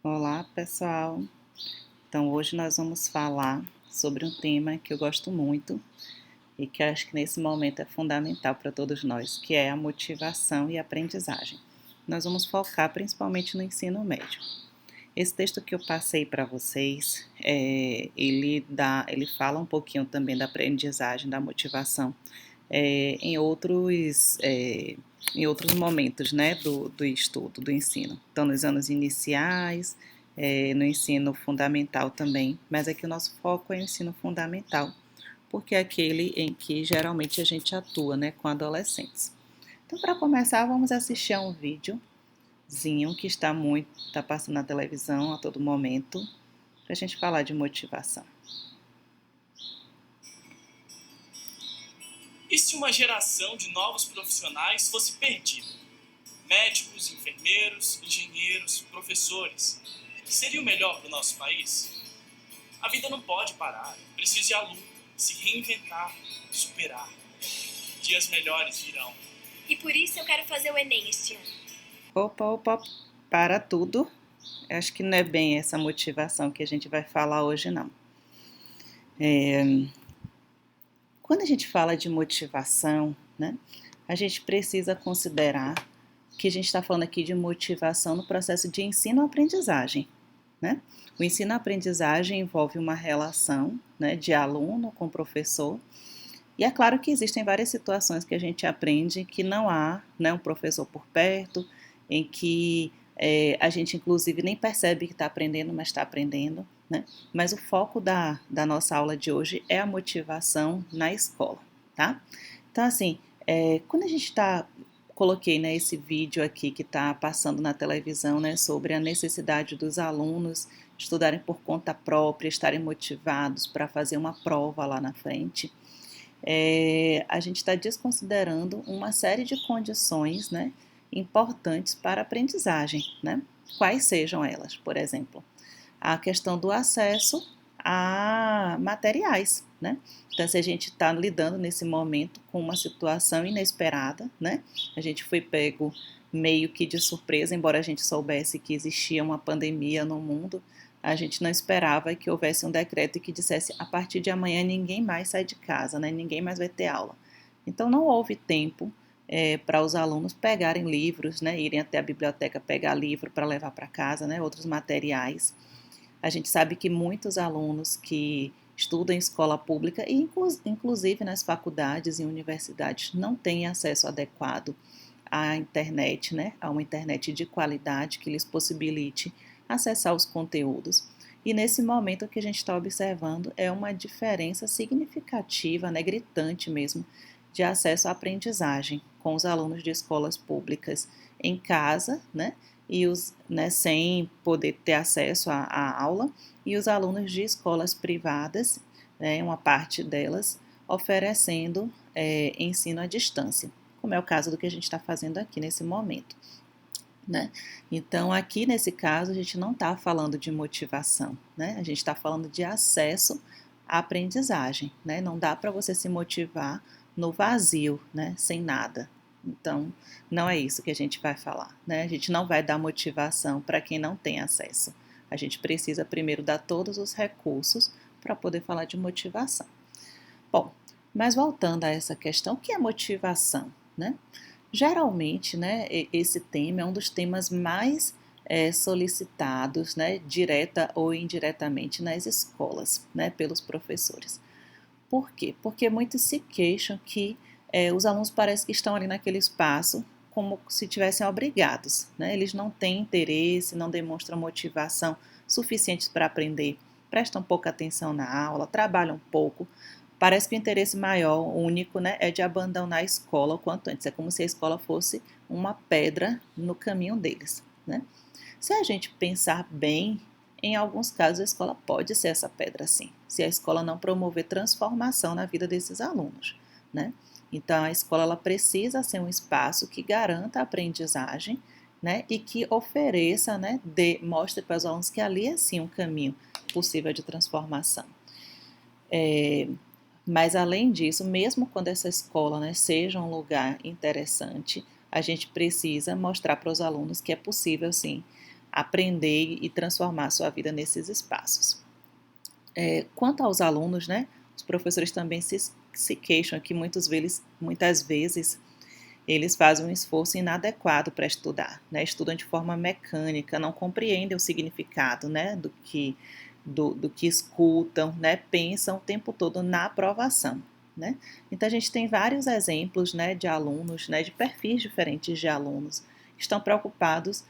Olá, pessoal. Então, hoje nós vamos falar sobre um tema que eu gosto muito e que eu acho que nesse momento é fundamental para todos nós, que é a motivação e a aprendizagem. Nós vamos focar principalmente no ensino médio. Esse texto que eu passei para vocês, ele fala um pouquinho também da aprendizagem, da motivação, em outros momentos, né, do estudo, do ensino. Então, nos anos iniciais, no ensino fundamental também, mas aqui o nosso foco é o ensino fundamental, porque é aquele em que geralmente a gente atua, né, com adolescentes. Então, para começar, vamos assistir a um videozinho que está passando na televisão a todo momento, para a gente falar de motivação. E se uma geração de novos profissionais fosse perdida? Médicos, enfermeiros, engenheiros, professores. Seria o melhor para o nosso país? A vida não pode parar, precisa de aluno, se reinventar, superar. Dias melhores virão. E por isso eu quero fazer o Enem este ano. Opa, para tudo. Acho que não é bem essa motivação que a gente vai falar hoje, não. Quando a gente fala de motivação, né, a gente precisa considerar que a gente está falando aqui de motivação no processo de ensino-aprendizagem, né? O ensino-aprendizagem envolve uma relação, né, de aluno com professor, e é claro que existem várias situações que a gente aprende que não há, né, um professor por perto, em que a gente inclusive nem percebe que está aprendendo, mas está aprendendo, né? Mas o foco da nossa aula de hoje é a motivação na escola, tá? Então, assim, quando a gente está coloquei, né, esse vídeo aqui que está passando na televisão, né, sobre a necessidade dos alunos estudarem por conta própria, estarem motivados para fazer uma prova lá na frente. A gente está desconsiderando uma série de condições, né, importantes para a aprendizagem, né? Quais sejam elas, por exemplo, a questão do acesso a materiais, né? Então, se a gente está lidando nesse momento com uma situação inesperada, né? A gente foi pego meio que de surpresa, embora a gente soubesse que existia uma pandemia no mundo, a gente não esperava que houvesse um decreto que dissesse a partir de amanhã ninguém mais sai de casa, né? Ninguém mais vai ter aula. Então, não houve tempo para os alunos pegarem livros, né? Irem até a biblioteca pegar livro para levar para casa, né? Outros materiais. A gente sabe que muitos alunos que estudam em escola pública e inclusive nas faculdades e universidades não têm acesso adequado à internet, né? A uma internet de qualidade que lhes possibilite acessar os conteúdos. E nesse momento o que a gente está observando é uma diferença significativa, né, gritante mesmo, de acesso à aprendizagem com os alunos de escolas públicas em casa, né, sem poder ter acesso à aula, e os alunos de escolas privadas, né, uma parte delas, oferecendo ensino à distância, como é o caso do que a gente está fazendo aqui nesse momento. Né? Então, aqui nesse caso, a gente não está falando de motivação, né? A gente está falando de acesso à aprendizagem, né? Não dá para você se motivar no vazio, né? Sem nada. Então, não é isso que a gente vai falar, né? A gente não vai dar motivação para quem não tem acesso. A gente precisa primeiro dar todos os recursos para poder falar de motivação. Bom, mas voltando a essa questão, o que é motivação, né? Geralmente, né, esse tema é um dos temas mais solicitados, né, direta ou indiretamente nas escolas, né, pelos professores. Por quê? Porque muitos se queixam que os alunos parecem que estão ali naquele espaço como se tivessem obrigados, né? Eles não têm interesse, não demonstram motivação suficiente para aprender, prestam pouca atenção na aula, trabalham pouco. Parece que o interesse maior, único, né, é de abandonar a escola o quanto antes. É como se a escola fosse uma pedra no caminho deles, né? Se a gente pensar bem, em alguns casos a escola pode ser essa pedra sim, se a escola não promover transformação na vida desses alunos, né? Então a escola ela precisa ser um espaço que garanta a aprendizagem, né, e que ofereça, né, mostre para os alunos que ali é sim um caminho possível de transformação. Mas além disso, mesmo quando essa escola, né, seja um lugar interessante, a gente precisa mostrar para os alunos que é possível sim aprender e transformar a sua vida nesses espaços. Quanto aos alunos, né, os professores também se queixam que muitas vezes eles fazem um esforço inadequado para estudar, né, estudam de forma mecânica, não compreendem o significado, né, do que escutam, né, pensam o tempo todo na aprovação. Né? Então a gente tem vários exemplos, né, de alunos, né, de perfis diferentes de alunos, que estão preocupados,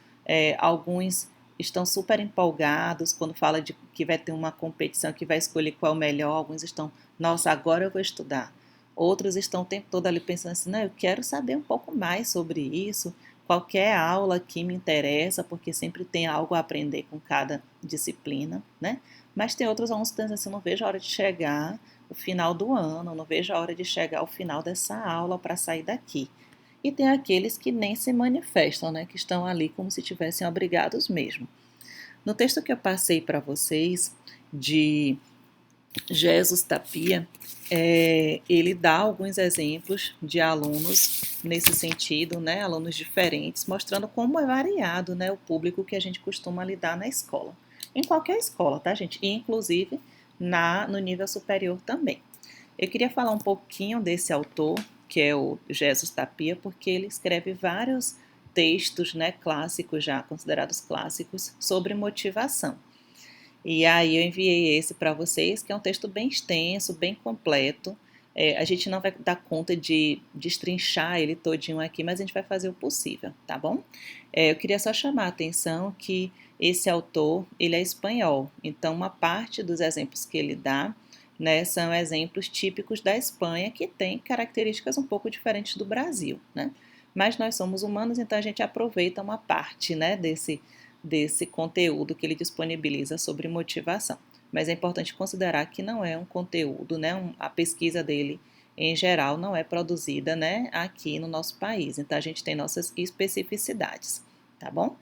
alguns estão super empolgados quando fala de que vai ter uma competição, que vai escolher qual é o melhor, alguns estão, nossa, agora eu vou estudar. Outros estão o tempo todo ali pensando assim, não, eu quero saber um pouco mais sobre isso, qualquer aula que me interessa, porque sempre tem algo a aprender com cada disciplina, né? Mas tem outros alunos que dizem assim, não vejo a hora de chegar o final do ano, não vejo a hora de chegar ao final dessa aula para sair daqui. E tem aqueles que nem se manifestam, né, que estão ali como se tivessem obrigados mesmo. No texto que eu passei para vocês, de Jesus Tapia, ele dá alguns exemplos de alunos nesse sentido, né, alunos diferentes, mostrando como é variado, né, o público que a gente costuma lidar na escola. Em qualquer escola, tá, gente? E, inclusive, no nível superior também. Eu queria falar um pouquinho desse autor, que é o Jesus Tapia, porque ele escreve vários textos, né, clássicos, já considerados clássicos, sobre motivação. E aí eu enviei esse para vocês, que é um texto bem extenso, bem completo. A gente não vai dar conta de destrinchar ele todinho aqui, mas a gente vai fazer o possível, tá bom? Eu queria só chamar a atenção que esse autor, ele é espanhol, então uma parte dos exemplos que ele dá, né, são exemplos típicos da Espanha, que tem características um pouco diferentes do Brasil, né? Mas nós somos humanos, então a gente aproveita uma parte, né, desse conteúdo que ele disponibiliza sobre motivação. Mas é importante considerar que não é um conteúdo, né, a pesquisa dele, em geral, não é produzida, né, aqui no nosso país. Então, a gente tem nossas especificidades, tá bom?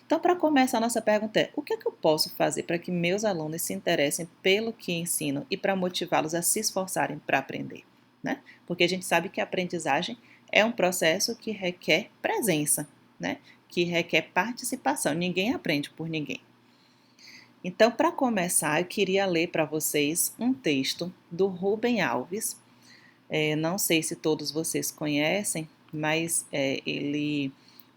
Então, para começar, a nossa pergunta é: o que é que eu posso fazer para que meus alunos se interessem pelo que ensino e para motivá-los a se esforçarem para aprender? Né? Porque a gente sabe que a aprendizagem é um processo que requer presença, né? Que requer participação. Ninguém aprende por ninguém. Então, para começar, eu queria ler para vocês um texto do Rubem Alves. Não sei se todos vocês conhecem, mas ele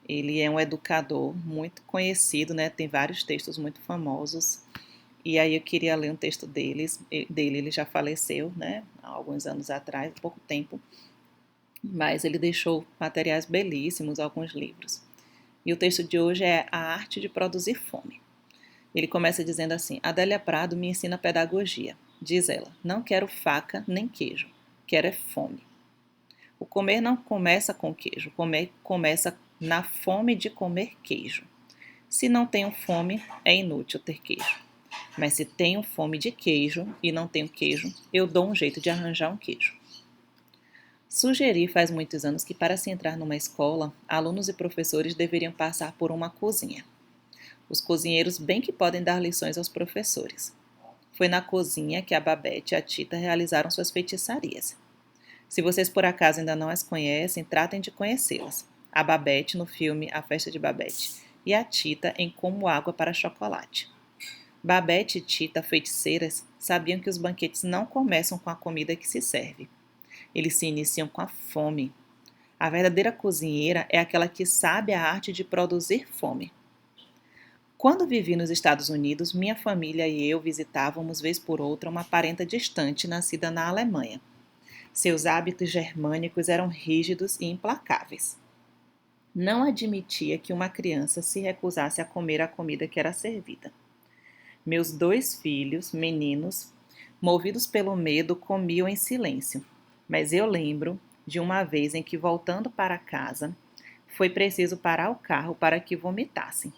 é um educador muito conhecido, né? Tem vários textos muito famosos. E aí eu queria ler um texto dele. Ele já faleceu, né? Há alguns anos atrás, há pouco tempo. Mas ele deixou materiais belíssimos, alguns livros. E o texto de hoje é A Arte de Produzir Fome. Ele começa dizendo assim: Adélia Prado me ensina pedagogia. Diz ela, não quero faca nem queijo, quero é fome. O comer não começa com queijo, comer começa na fome de comer queijo. Se não tenho fome, é inútil ter queijo. Mas se tenho fome de queijo e não tenho queijo, eu dou um jeito de arranjar um queijo. Sugeri faz muitos anos que para se entrar numa escola, alunos e professores deveriam passar por uma cozinha. Os cozinheiros bem que podem dar lições aos professores. Foi na cozinha que a Babette e a Tita realizaram suas feitiçarias. Se vocês por acaso ainda não as conhecem, tratem de conhecê-las. A Babette no filme A Festa de Babette e a Tita em Como Água para Chocolate. Babette e Tita, feiticeiras, sabiam que os banquetes não começam com a comida que se serve. Eles se iniciam com a fome. A verdadeira cozinheira é aquela que sabe a arte de produzir fome. Quando vivi nos Estados Unidos, minha família e eu visitávamos vez por outra uma parenta distante nascida na Alemanha. Seus hábitos germânicos eram rígidos e implacáveis. Não admitia que uma criança se recusasse a comer a comida que era servida. Meus 2 filhos, meninos, movidos pelo medo, comiam em silêncio. Mas eu lembro de uma vez em que, voltando para casa, foi preciso parar o carro para que vomitassem.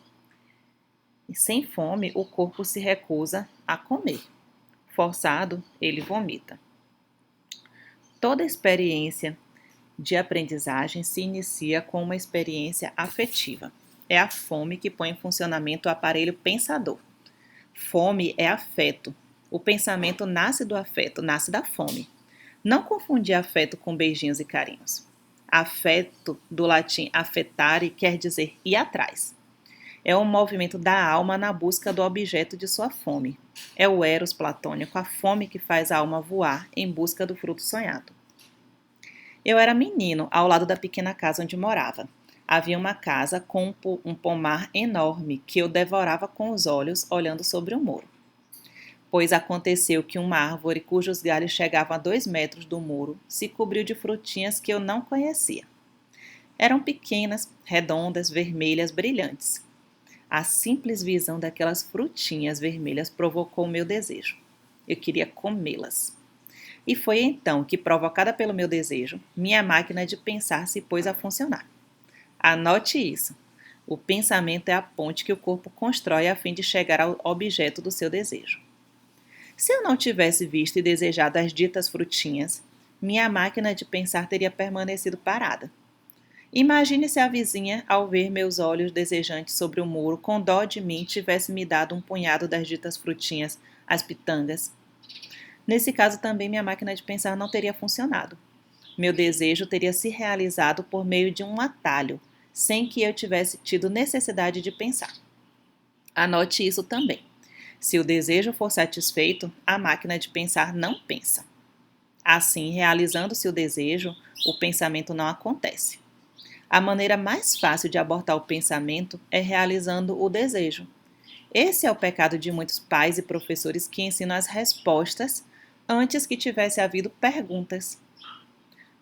E sem fome, o corpo se recusa a comer. Forçado, ele vomita. Toda experiência de aprendizagem se inicia com uma experiência afetiva. É a fome que põe em funcionamento o aparelho pensador. Fome é afeto. O pensamento nasce do afeto, nasce da fome. Não confundir afeto com beijinhos e carinhos. Afeto, do latim affetare, quer dizer ir atrás. É o movimento da alma na busca do objeto de sua fome. É o eros platônico, a fome que faz a alma voar em busca do fruto sonhado. Eu era menino, ao lado da pequena casa onde morava. Havia uma casa com um pomar enorme que eu devorava com os olhos, olhando sobre o muro. Pois aconteceu que uma árvore cujos galhos chegavam a 2 metros do muro se cobriu de frutinhas que eu não conhecia. Eram pequenas, redondas, vermelhas, brilhantes. A simples visão daquelas frutinhas vermelhas provocou o meu desejo. Eu queria comê-las. E foi então que, provocada pelo meu desejo, minha máquina de pensar se pôs a funcionar. Anote isso. O pensamento é a ponte que o corpo constrói a fim de chegar ao objeto do seu desejo. Se eu não tivesse visto e desejado as ditas frutinhas, minha máquina de pensar teria permanecido parada. Imagine se a vizinha, ao ver meus olhos desejantes sobre o muro, com dó de mim, tivesse me dado um punhado das ditas frutinhas, as pitangas. Nesse caso também minha máquina de pensar não teria funcionado. Meu desejo teria se realizado por meio de um atalho, sem que eu tivesse tido necessidade de pensar. Anote isso também. Se o desejo for satisfeito, a máquina de pensar não pensa. Assim, realizando-se o desejo, o pensamento não acontece. A maneira mais fácil de abortar o pensamento é realizando o desejo. Esse é o pecado de muitos pais e professores que ensinam as respostas antes que tivesse havido perguntas.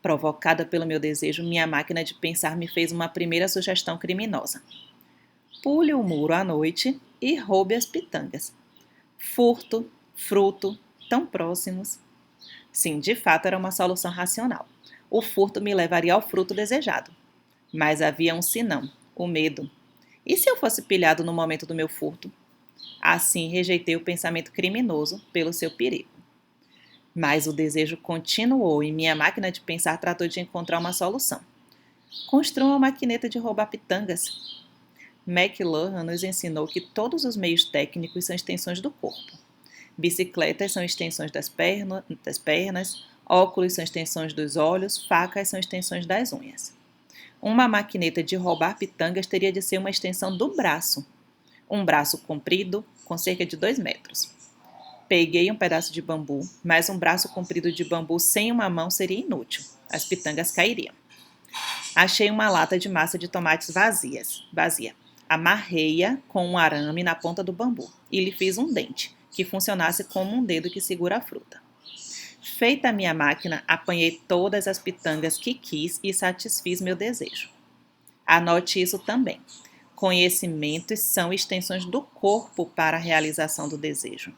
Provocada pelo meu desejo, minha máquina de pensar me fez uma primeira sugestão criminosa. Pule o muro à noite e roube as pitangas. Furto, fruto, tão próximos. Sim, de fato era uma solução racional. O furto me levaria ao fruto desejado. Mas havia um senão, o medo. E se eu fosse pilhado no momento do meu furto? Assim rejeitei o pensamento criminoso pelo seu perigo. Mas o desejo continuou e minha máquina de pensar tratou de encontrar uma solução. Construa uma maquineta de roubar pitangas. McLuhan nos ensinou que todos os meios técnicos são extensões do corpo. Bicicletas são extensões das pernas, óculos são extensões dos olhos, facas são extensões das unhas. Uma maquineta de roubar pitangas teria de ser uma extensão do braço. Um braço comprido, com cerca de 2 metros. Peguei um pedaço de bambu, mas um braço comprido de bambu sem uma mão seria inútil. As pitangas cairiam. Achei uma lata de massa de tomates vazia. Amarrei-a com um arame na ponta do bambu e lhe fiz um dente, que funcionasse como um dedo que segura a fruta. Feita a minha máquina, apanhei todas as pitangas que quis e satisfiz meu desejo. Anote isso também. Conhecimentos são extensões do corpo para a realização do desejo.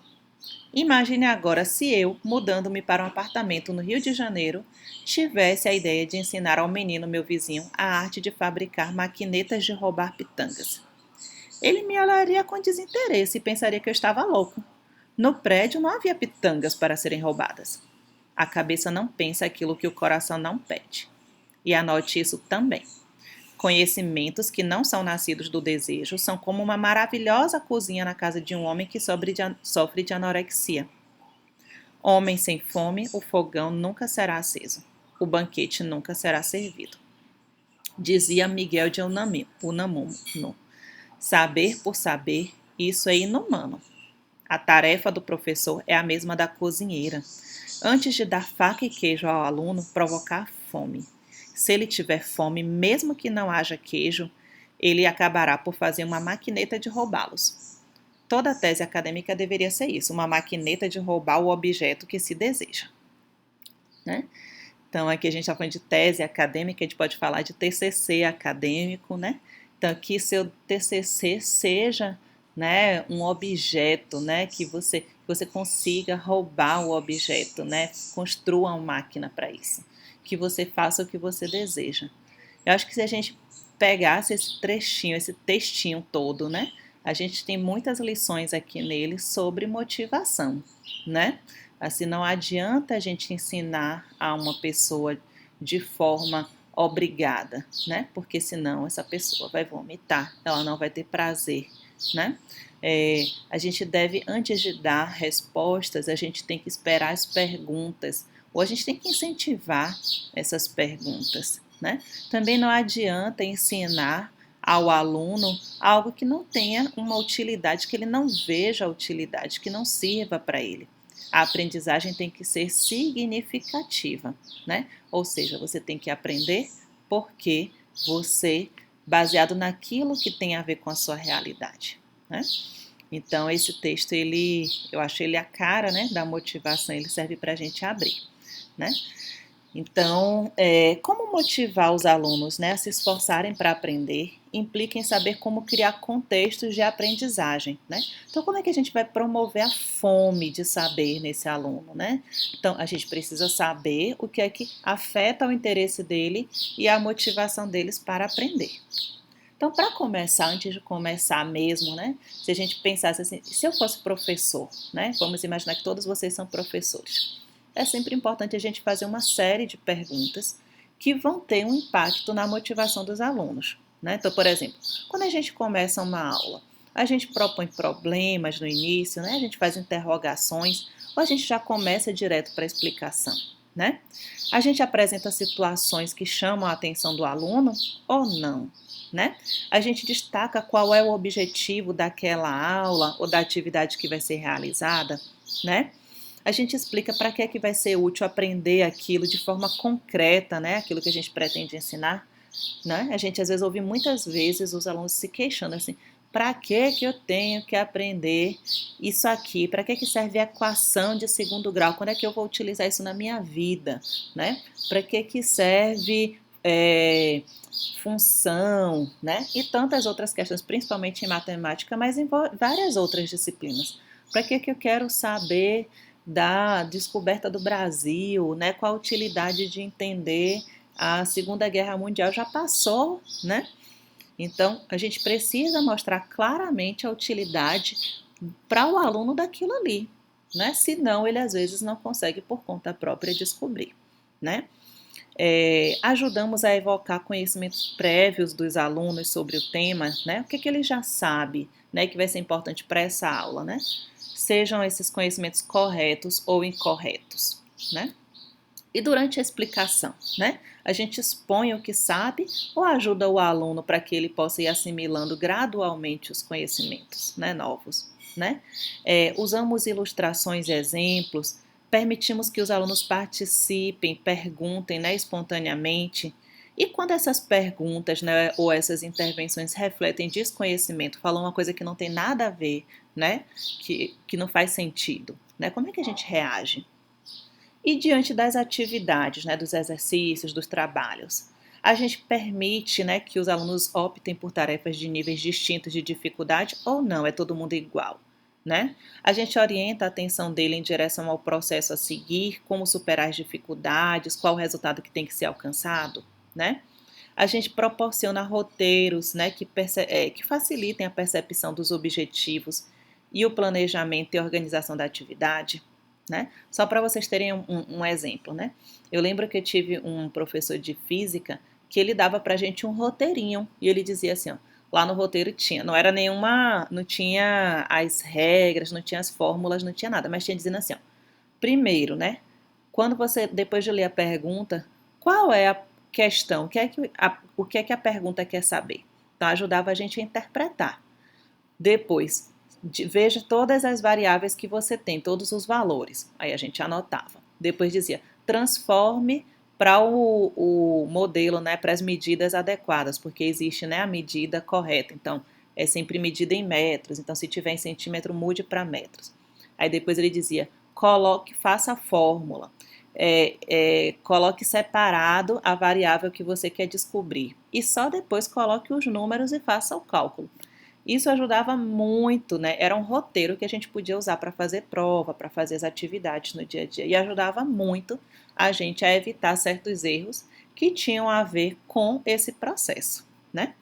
Imagine agora se eu, mudando-me para um apartamento no Rio de Janeiro, tivesse a ideia de ensinar ao menino meu vizinho a arte de fabricar maquinetas de roubar pitangas. Ele me olharia com desinteresse e pensaria que eu estava louco. No prédio não havia pitangas para serem roubadas. A cabeça não pensa aquilo que o coração não pede. E anote isso também. Conhecimentos que não são nascidos do desejo são como uma maravilhosa cozinha na casa de um homem que sofre de anorexia. Homem sem fome, o fogão nunca será aceso. O banquete nunca será servido. Dizia Miguel de Unamuno. Saber por saber, isso é inumano. A tarefa do professor é a mesma da cozinheira. Antes de dar faca e queijo ao aluno, provocar fome. Se ele tiver fome, mesmo que não haja queijo, ele acabará por fazer uma maquineta de roubá-los. Toda tese acadêmica deveria ser isso, uma maquineta de roubar o objeto que se deseja. Né? Então, aqui a gente está falando de tese acadêmica, a gente pode falar de TCC acadêmico, né? Então, que seu TCC seja, né, um objeto, né, que você consiga roubar o objeto, né? Construa uma máquina para isso. Que você faça o que você deseja. Eu acho que se a gente pegasse esse trechinho, esse textinho todo, né? A gente tem muitas lições aqui nele sobre motivação, né? Assim, não adianta a gente ensinar a uma pessoa de forma obrigada, né? Porque senão essa pessoa vai vomitar, ela não vai ter prazer, né? A gente deve, antes de dar respostas, a gente tem que esperar as perguntas, ou a gente tem que incentivar essas perguntas, né? Também não adianta ensinar ao aluno algo que não tenha uma utilidade, que ele não veja a utilidade, que não sirva para ele. A aprendizagem tem que ser significativa, né? Ou seja, você tem que aprender porque você, baseado naquilo que tem a ver com a sua realidade, né? Então, esse texto, eu acho ele a cara, né, da motivação, ele serve para a gente abrir, né? Então, como motivar os alunos, né, a se esforçarem para aprender, implica em saber como criar contextos de aprendizagem, né? Então, como é que a gente vai promover a fome de saber nesse aluno, né? Então, a gente precisa saber o que é que afeta o interesse dele e a motivação deles para aprender. Então, para começar, antes de começar mesmo, né, se a gente pensasse assim, se eu fosse professor, né, vamos imaginar que todos vocês são professores. É sempre importante a gente fazer uma série de perguntas que vão ter um impacto na motivação dos alunos, né? Então, por exemplo, quando a gente começa uma aula, a gente propõe problemas no início, né? A gente faz interrogações, ou a gente já começa direto para a explicação, né? A gente apresenta situações que chamam a atenção do aluno ou não, né? A gente destaca qual é o objetivo daquela aula ou da atividade que vai ser realizada, né? A gente explica para que é que vai ser útil aprender aquilo de forma concreta, né? Aquilo que a gente pretende ensinar, né? A gente às vezes ouve muitas vezes os alunos se queixando assim: para que eu tenho que aprender isso aqui? Para que serve a equação de segundo grau? Quando é que eu vou utilizar isso na minha vida, né? Para que serve função, né? E tantas outras questões, principalmente em matemática, mas em várias outras disciplinas. Para que eu quero saber da descoberta do Brasil, né? Qual a utilidade de entender a Segunda Guerra Mundial? Já passou, né? Então, a gente precisa mostrar claramente a utilidade para o aluno daquilo ali, né? Senão, ele às vezes não consegue por conta própria descobrir, né? Ajudamos a evocar conhecimentos prévios dos alunos sobre o tema, né? O que ele já sabe, né? Que vai ser importante para essa aula, né? Sejam esses conhecimentos corretos ou incorretos, né? E durante a explicação, né? A gente expõe o que sabe ou ajuda o aluno para que ele possa ir assimilando gradualmente os conhecimentos, né, novos, né? Usamos ilustrações e exemplos, permitimos que os alunos participem, perguntem, né, espontaneamente. E quando essas perguntas, né, ou essas intervenções refletem desconhecimento, falam uma coisa que não tem nada a ver, né, que não faz sentido, né, como é que a gente reage? E diante das atividades, né, dos exercícios, dos trabalhos, a gente permite, né, que os alunos optem por tarefas de níveis distintos de dificuldade ou não, é todo mundo igual, né? A gente orienta a atenção dele em direção ao processo a seguir, como superar as dificuldades, qual o resultado que tem que ser alcançado, né? A gente proporciona roteiros, né, que facilitem a percepção dos objetivos e o planejamento e organização da atividade, né? Só para vocês terem um exemplo, né? Eu lembro que eu tive um professor de física que ele dava para a gente um roteirinho e ele dizia assim, ó, lá no roteiro tinha, não tinha as regras, não tinha as fórmulas, não tinha nada, mas tinha dizendo assim, ó, primeiro, né? Quando você, depois de ler a pergunta, qual é a questão? O que é que a pergunta quer saber? Então, ajudava a gente a interpretar. Depois, veja todas as variáveis que você tem, todos os valores. Aí a gente anotava. Depois dizia, transforme para o modelo, né, para as medidas adequadas, porque existe, né, a medida correta. Então, é sempre medida em metros. Então, se tiver em centímetro, mude para metros. Aí depois ele dizia, faça a fórmula. Coloque separado a variável que você quer descobrir. E só depois coloque os números e faça o cálculo. Isso ajudava muito, né? Era um roteiro que a gente podia usar para fazer prova, para fazer as atividades no dia a dia. E ajudava muito a gente a evitar certos erros que tinham a ver com esse processo, né?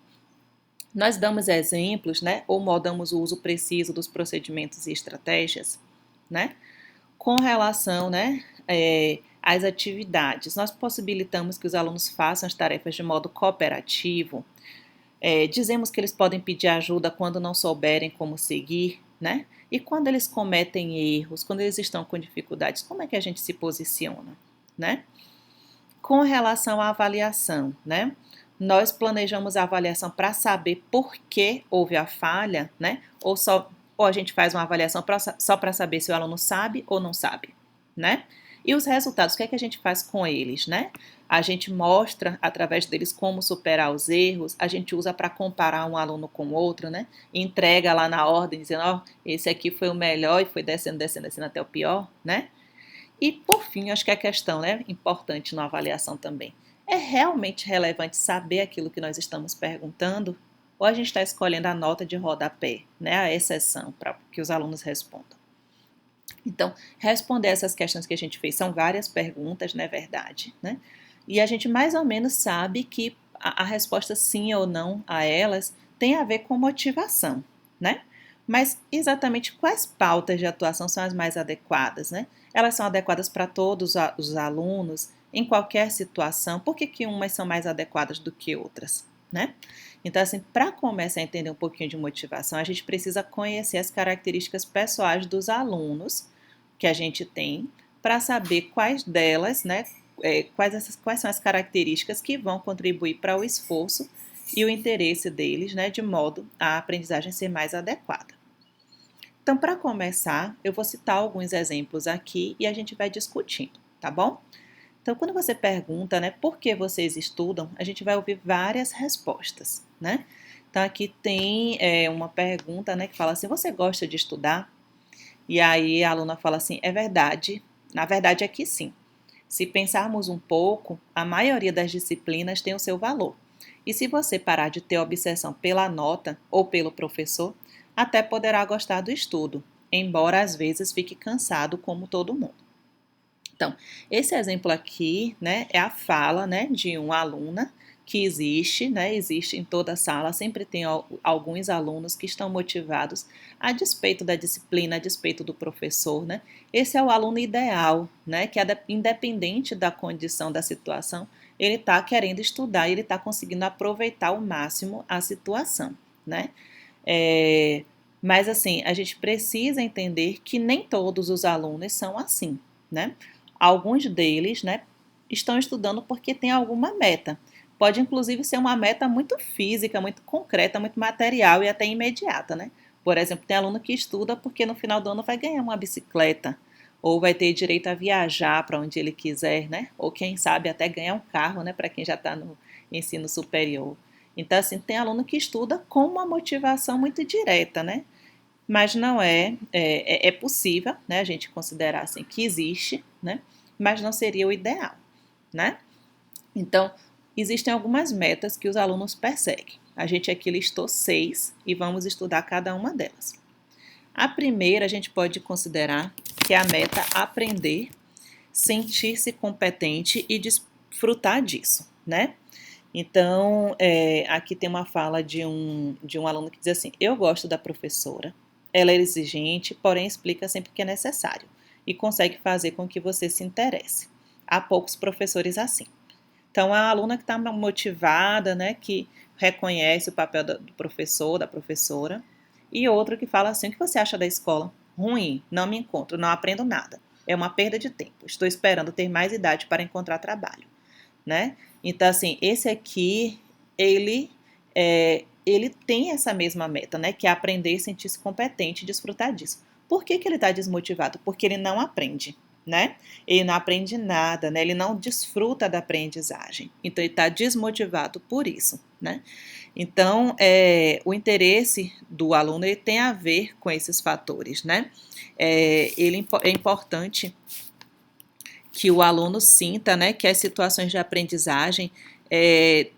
Nós damos exemplos, né? Ou modamos o uso preciso dos procedimentos e estratégias, né? Com relação, né? Às atividades, nós possibilitamos que os alunos façam as tarefas de modo cooperativo. Dizemos que eles podem pedir ajuda quando não souberem como seguir, né? E quando eles cometem erros, quando eles estão com dificuldades, como é que a gente se posiciona, né? Com relação à avaliação, né? nós planejamos a avaliação para saber por que houve a falha, né? Ou a gente faz uma avaliação só para saber se o aluno sabe ou não sabe, né? E os resultados, o que é que a gente faz com eles, né? A gente mostra através deles como superar os erros, a gente usa para comparar um aluno com outro, né? Entrega lá na ordem, dizendo, ó, esse aqui foi o melhor e foi descendo, descendo, descendo até o pior, né? E, por fim, acho que a questão, né, importante na avaliação também, é realmente relevante saber aquilo que nós estamos perguntando? Ou a gente está escolhendo a nota de rodapé, né, a exceção, para que os alunos respondam? Então, responder essas questões que a gente fez são várias perguntas, não é verdade, né? E a gente mais ou menos sabe que a resposta sim ou não a elas tem a ver com motivação, né? Mas exatamente quais pautas de atuação são as mais adequadas, né? Elas são adequadas para todos os alunos, em qualquer situação. Por que umas são mais adequadas do que outras, né? Então, assim, para começar a entender um pouquinho de motivação, a gente precisa conhecer as características pessoais dos alunos que a gente tem, para saber quais delas, né, quais são as características que vão contribuir para o esforço e o interesse deles, né, de modo a aprendizagem ser mais adequada. Então, para começar, eu vou citar alguns exemplos aqui e a gente vai discutindo, tá bom? Então, quando você pergunta, né, por que vocês estudam, a gente vai ouvir várias respostas, né? Então, aqui tem uma pergunta, né, que fala assim, você gosta de estudar? E aí a aluna fala assim, é verdade, na verdade é que sim. Se pensarmos um pouco, a maioria das disciplinas tem o seu valor. E se você parar de ter obsessão pela nota ou pelo professor, até poderá gostar do estudo, embora às vezes fique cansado como todo mundo. Então, esse exemplo aqui, né, é a fala, né, de uma aluna que existe, né, existe em toda a sala, sempre tem alguns alunos que estão motivados a despeito da disciplina, a despeito do professor, né. Esse é o aluno ideal, né, que independente da condição da situação, ele está querendo estudar e ele está conseguindo aproveitar ao máximo a situação, né. Mas assim, a gente precisa entender que nem todos os alunos são assim, né. Alguns deles, né, estão estudando porque tem alguma meta. Pode, inclusive, ser uma meta muito física, muito concreta, muito material e até imediata, né? Por exemplo, tem aluno que estuda porque no final do ano vai ganhar uma bicicleta, ou vai ter direito a viajar para onde ele quiser, né? Ou quem sabe até ganhar um carro, né? Para quem já está no ensino superior. Então, assim, tem aluno que estuda com uma motivação muito direta, né? Mas não é possível, né, a gente considerar assim que existe, né, mas não seria o ideal, né? Então, existem algumas metas que os alunos perseguem. A gente aqui listou 6 e vamos estudar cada uma delas. A primeira a gente pode considerar que é a meta aprender, sentir-se competente e desfrutar disso, né? Então, aqui tem uma fala de um aluno que diz assim, eu gosto da professora, ela é exigente, porém explica sempre que é necessário e consegue fazer com que você se interesse. Há poucos professores assim. Então, a aluna que está motivada, né, que reconhece o papel do professor, da professora, e outro que fala assim, o que você acha da escola? Ruim, não me encontro, não aprendo nada. É uma perda de tempo, estou esperando ter mais idade para encontrar trabalho, né? Então, assim, esse aqui, ele tem essa mesma meta, né? Que é aprender, sentir-se competente e desfrutar disso. Por que ele está desmotivado? Porque ele não aprende, né? Ele não aprende nada, né? Ele não desfruta da aprendizagem. Então, ele está desmotivado por isso, né? Então, o interesse do aluno ele tem a ver com esses fatores, né? É importante que o aluno sinta, né, que as situações de aprendizagem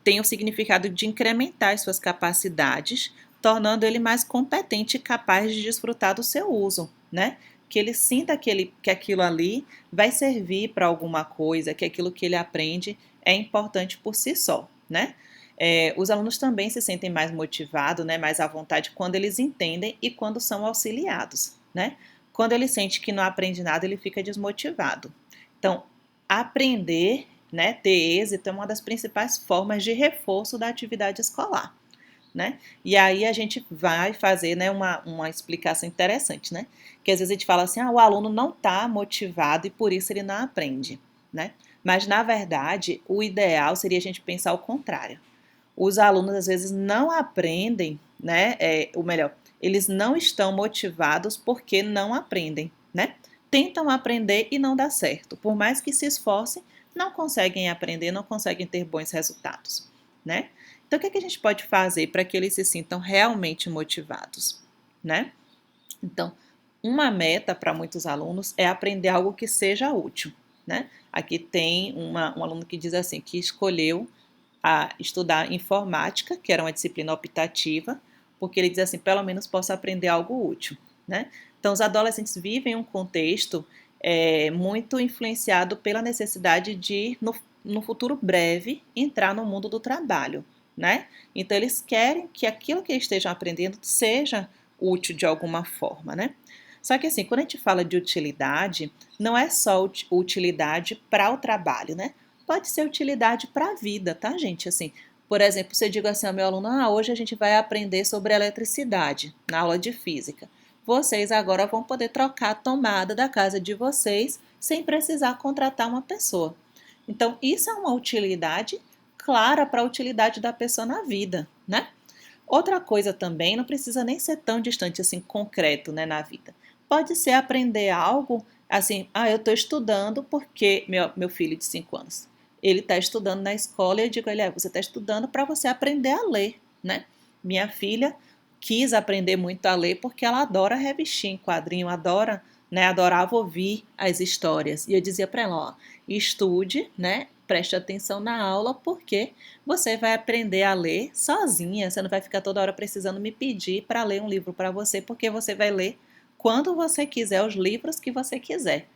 têm o significado de incrementar as suas capacidades, tornando ele mais competente e capaz de desfrutar do seu uso, né? Que ele sinta que aquilo ali vai servir para alguma coisa, que aquilo que ele aprende é importante por si só, né? Os alunos também se sentem mais motivados, né, mais à vontade quando eles entendem e quando são auxiliados, né? Quando ele sente que não aprende nada, ele fica desmotivado. Então, aprender, né, ter êxito é uma das principais formas de reforço da atividade escolar, né? E aí a gente vai fazer, né, uma explicação interessante, né? Que às vezes a gente fala assim, o aluno não está motivado e por isso ele não aprende, né? Mas, na verdade, o ideal seria a gente pensar o contrário. os alunos às vezes não aprendem, né? Ou melhor, eles não estão motivados porque não aprendem, né? Tentam aprender e não dá certo. Por mais que se esforcem, não conseguem aprender, não conseguem ter bons resultados, né? Então, o que a gente pode fazer para que eles se sintam realmente motivados, né? Então, uma meta para muitos alunos é aprender algo que seja útil, né? Aqui tem um aluno que diz assim, que escolheu estudar informática, que era uma disciplina optativa, porque ele diz assim, pelo menos posso aprender algo útil, né? Então, os adolescentes vivem um contexto muito influenciado pela necessidade de, no futuro breve, entrar no mundo do trabalho, né? Então, eles querem que aquilo que eles estejam aprendendo seja útil de alguma forma, né? Só que assim, quando a gente fala de utilidade, não é só utilidade para o trabalho, né? Pode ser utilidade para a vida, tá, gente? Assim, por exemplo, você diga assim ao meu aluno, hoje a gente vai aprender sobre eletricidade na aula de física. Vocês agora vão poder trocar a tomada da casa de vocês sem precisar contratar uma pessoa. Então, isso é uma utilidade clara para a utilidade da pessoa na vida, né? Outra coisa também, não precisa nem ser tão distante assim, concreto, né, na vida. Pode ser aprender algo, assim, eu estou estudando porque meu filho de 5 anos, ele está estudando na escola e eu digo a ele, você está estudando para você aprender a ler, né? Minha filha quis aprender muito a ler porque ela adora revistinha em quadrinho, adora, né, adorava ouvir as histórias. E eu dizia para ela, estude, né, preste atenção na aula porque você vai aprender a ler sozinha, você não vai ficar toda hora precisando me pedir para ler um livro para você, porque você vai ler quando você quiser, os livros que você quiser.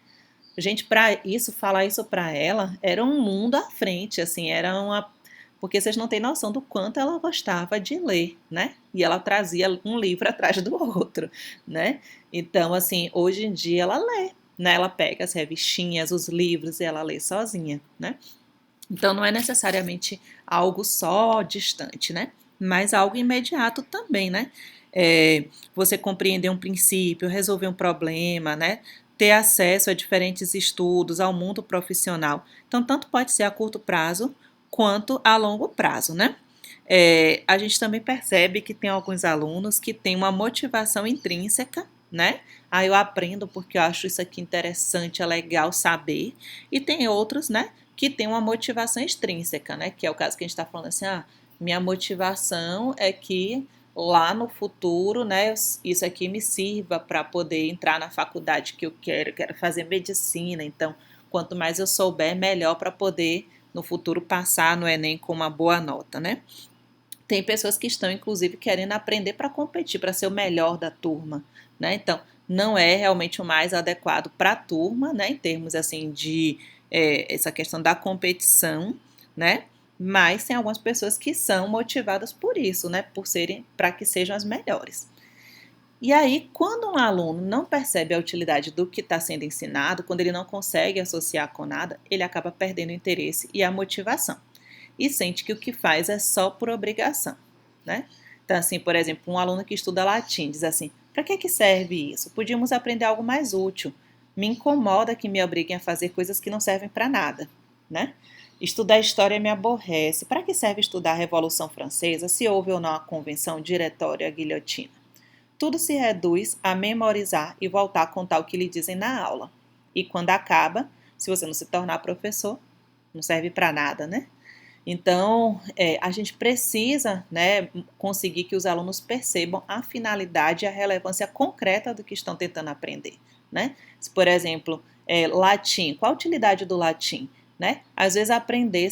Gente, para isso, falar isso para ela, era um mundo à frente, assim, era uma... Porque vocês não têm noção do quanto ela gostava de ler, né? E ela trazia um livro atrás do outro, né? Então, assim, hoje em dia ela lê, né? Ela pega as revistinhas, os livros e ela lê sozinha, né? Então, não é necessariamente algo só distante, né? Mas algo imediato também, né? Você compreender um princípio, resolver um problema, né? Ter acesso a diferentes estudos, ao mundo profissional. Então, tanto pode ser a curto prazo quanto a longo prazo, né? A gente também percebe que tem alguns alunos que têm uma motivação intrínseca, né? Eu aprendo porque eu acho isso aqui interessante, é legal saber. E tem outros, né, que têm uma motivação extrínseca, né? Que é o caso que a gente está falando assim, minha motivação é que lá no futuro, né, isso aqui me sirva para poder entrar na faculdade que eu quero fazer medicina. Então, quanto mais eu souber, melhor para poder no futuro passar no Enem com uma boa nota, né? Tem pessoas que estão, inclusive, querendo aprender para competir, para ser o melhor da turma, né? Então, não é realmente o mais adequado para a turma, né? Em termos, assim, de essa questão da competição, né? Mas tem algumas pessoas que são motivadas por isso, né? Para que sejam as melhores. E aí, quando um aluno não percebe a utilidade do que está sendo ensinado, quando ele não consegue associar com nada, ele acaba perdendo o interesse e a motivação. E sente que o que faz é só por obrigação, né? Então, assim, por exemplo, um aluno que estuda latim diz assim, para que serve isso? Podíamos aprender algo mais útil. Me incomoda que me obriguem a fazer coisas que não servem para nada, né? Estudar história me aborrece. Para que serve estudar a Revolução Francesa se houve ou não a convenção diretória e a guilhotina? Tudo se reduz a memorizar e voltar a contar o que lhe dizem na aula. E quando acaba, se você não se tornar professor, não serve para nada, né? Então, a gente precisa, né, conseguir que os alunos percebam a finalidade e a relevância concreta do que estão tentando aprender, né? Se, por exemplo, latim, qual a utilidade do latim? Né? Às vezes aprender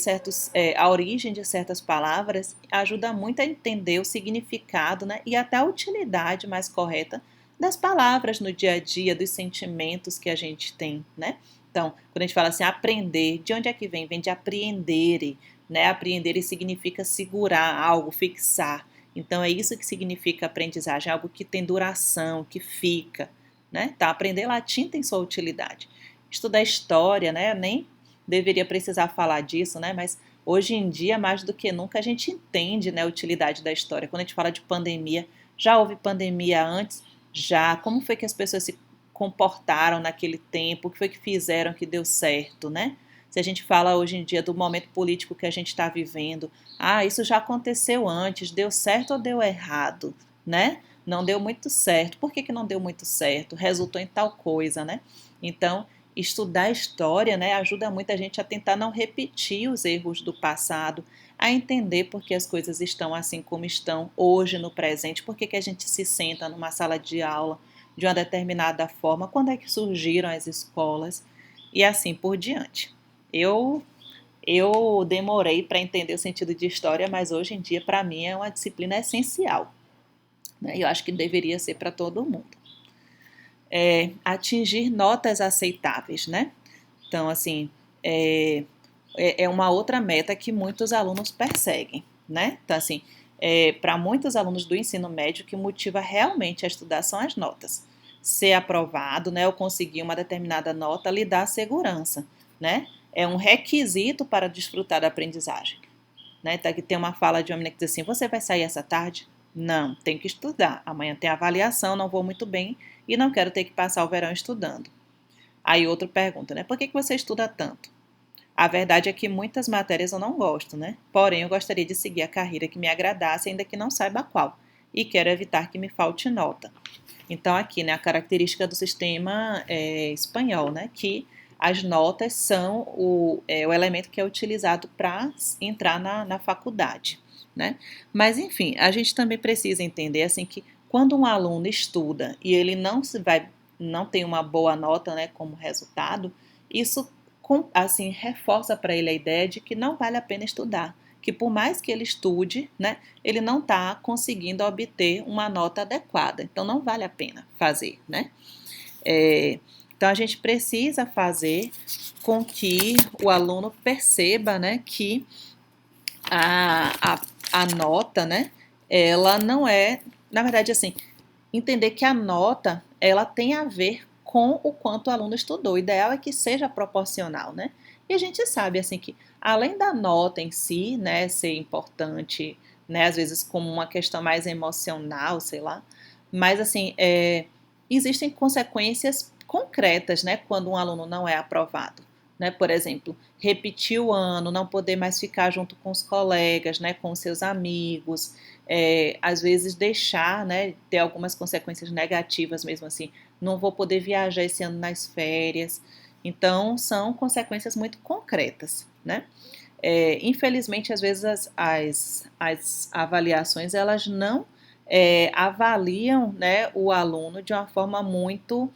a origem de certas palavras ajuda muito a entender o significado, né? E até a utilidade mais correta das palavras no dia a dia, dos sentimentos que a gente tem, né? Então, quando a gente fala assim, aprender, de onde é que vem? Vem de apreendere, né? Apreendere significa segurar algo, fixar. Então, é isso que significa aprendizagem, algo que tem duração, que fica, né? Então, aprender latim tem sua utilidade. Estudar história, né? Nem deveria precisar falar disso, né? Mas hoje em dia, mais do que nunca, a gente entende, né, a utilidade da história. Quando a gente fala de pandemia, já houve pandemia antes? Já. Como foi que as pessoas se comportaram naquele tempo? O que foi que fizeram que deu certo, né? Se a gente fala hoje em dia do momento político que a gente está vivendo, isso já aconteceu antes, deu certo ou deu errado, né? Não deu muito certo. Por que não deu muito certo? Resultou em tal coisa, né? Então, estudar história, né, ajuda muito a gente a tentar não repetir os erros do passado, a entender por que as coisas estão assim como estão hoje no presente, por que a gente se senta numa sala de aula de uma determinada forma, quando é que surgiram as escolas e assim por diante. Eu demorei para entender o sentido de história, mas hoje em dia, para mim, é uma disciplina essencial, né? Eu acho que deveria ser para todo mundo. Atingir notas aceitáveis, né? Então, assim, é uma outra meta que muitos alunos perseguem, né? Então, assim, para muitos alunos do ensino médio, o que motiva realmente a estudar são as notas. Ser aprovado, né, ou conseguir uma determinada nota lhe dá segurança, né? É um requisito para desfrutar da aprendizagem. Né? Então, aqui tem uma fala de uma menina que diz assim, você vai sair essa tarde? Não, tenho que estudar. Amanhã tem avaliação, não vou muito bem e não quero ter que passar o verão estudando. Aí outro pergunta, né? Por que você estuda tanto? A verdade é que muitas matérias eu não gosto, né? Porém, eu gostaria de seguir a carreira que me agradasse, ainda que não saiba qual. E quero evitar que me falte nota. Então, aqui, né, a característica do sistema espanhol, né? Que as notas são o elemento que é utilizado para entrar na faculdade, né? Mas, enfim, a gente também precisa entender, assim, que quando um aluno estuda e ele não tem uma boa nota, né, como resultado, isso assim reforça para ele a ideia de que não vale a pena estudar, que por mais que ele estude, né, ele não está conseguindo obter uma nota adequada, então não vale a pena fazer, né? Então a gente precisa fazer com que o aluno perceba, né, que a nota, né, ela não é, na verdade, assim, entender que a nota, ela tem a ver com o quanto o aluno estudou. O ideal é que seja proporcional, né? E a gente sabe, assim, que além da nota em si, né, ser importante, né, às vezes como uma questão mais emocional, sei lá, mas, assim, existem consequências concretas, né, quando um aluno não é aprovado. Né, por exemplo, repetir o ano, não poder mais ficar junto com os colegas, né, com os seus amigos, às vezes deixar, né, ter algumas consequências negativas mesmo assim, não vou poder viajar esse ano nas férias. Então, são consequências muito concretas, né? Infelizmente, às vezes as avaliações, elas não avaliam, né, o aluno de uma forma muito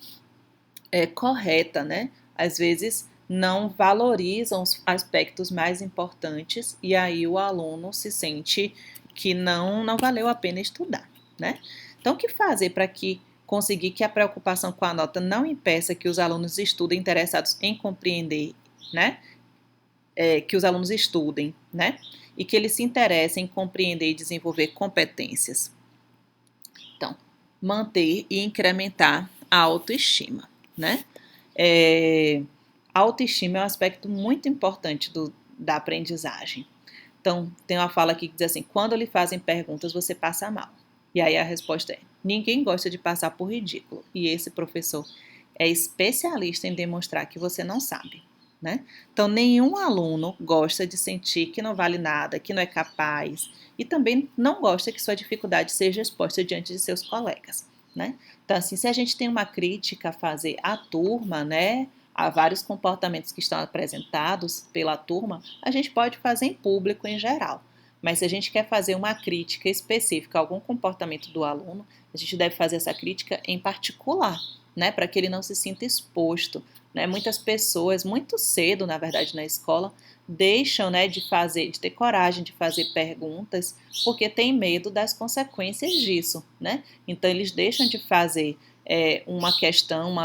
correta, né? Às vezes não valorizam os aspectos mais importantes e aí o aluno se sente que não valeu a pena estudar, né? Então, o que fazer para conseguir que a preocupação com a nota não impeça que os alunos estudem interessados em compreender, né? Que os alunos estudem, né? E que eles se interessem em compreender e desenvolver competências. Então, manter e incrementar a autoestima, né? A autoestima é um aspecto muito importante da aprendizagem. Então, tem uma fala aqui que diz assim, quando lhe fazem perguntas, você passa mal. E aí a resposta é, ninguém gosta de passar por ridículo. E esse professor é especialista em demonstrar que você não sabe, né? Então, nenhum aluno gosta de sentir que não vale nada, que não é capaz. E também não gosta que sua dificuldade seja exposta diante de seus colegas, né? Então, assim, se a gente tem uma crítica a fazer à turma, né, há vários comportamentos que estão apresentados pela turma, a gente pode fazer em público em geral. Mas se a gente quer fazer uma crítica específica a algum comportamento do aluno, a gente deve fazer essa crítica em particular, né, para que ele não se sinta exposto. Né? Muitas pessoas, muito cedo, na verdade, na escola, deixam, né, de ter coragem de fazer perguntas, porque tem medo das consequências disso, né? Então, eles deixam de fazer uma questão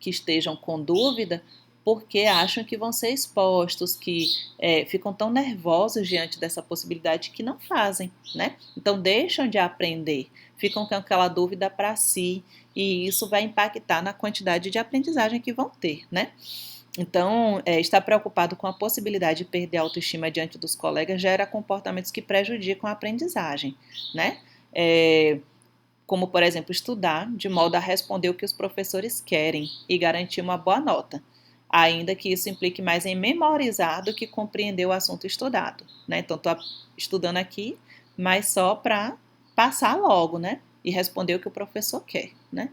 que estejam com dúvida, porque acham que vão ser expostos, que ficam tão nervosos diante dessa possibilidade que não fazem, né? Então, deixam de aprender, ficam com aquela dúvida para si, e isso vai impactar na quantidade de aprendizagem que vão ter, né? Então, estar preocupado com a possibilidade de perder a autoestima diante dos colegas gera comportamentos que prejudicam a aprendizagem, né? Como, por exemplo, estudar de modo a responder o que os professores querem e garantir uma boa nota. ainda que isso implique mais em memorizar do que compreender o assunto estudado, né? Então, estou estudando aqui, mas só para passar logo, né? E responder o que o professor quer, né?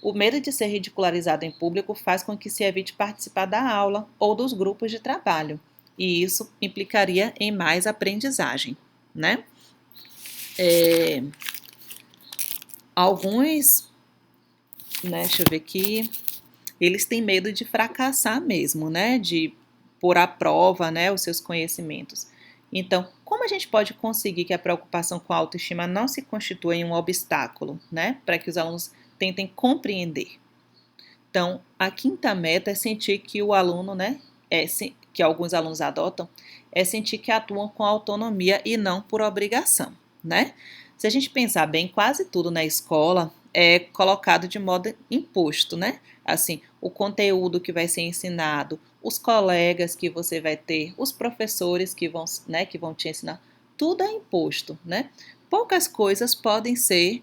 O medo de ser ridicularizado em público faz com que se evite participar da aula ou dos grupos de trabalho, e isso implicaria em mais aprendizagem, né? Alguns, né, deixa eu ver aqui, eles têm medo de fracassar mesmo, né, de pôr à prova, né, os seus conhecimentos. Então, como a gente pode conseguir que a preocupação com a autoestima não se constitua em um obstáculo, né, para que os alunos tentem compreender? Então, a quinta meta é sentir que o aluno, né, que alguns alunos adotam, é sentir que atuam com autonomia e não por obrigação, né? Se a gente pensar bem, quase tudo na escola é colocado de modo imposto, né? Assim, o conteúdo que vai ser ensinado, os colegas que você vai ter, os professores que vão te ensinar, tudo é imposto, né? Poucas coisas podem ser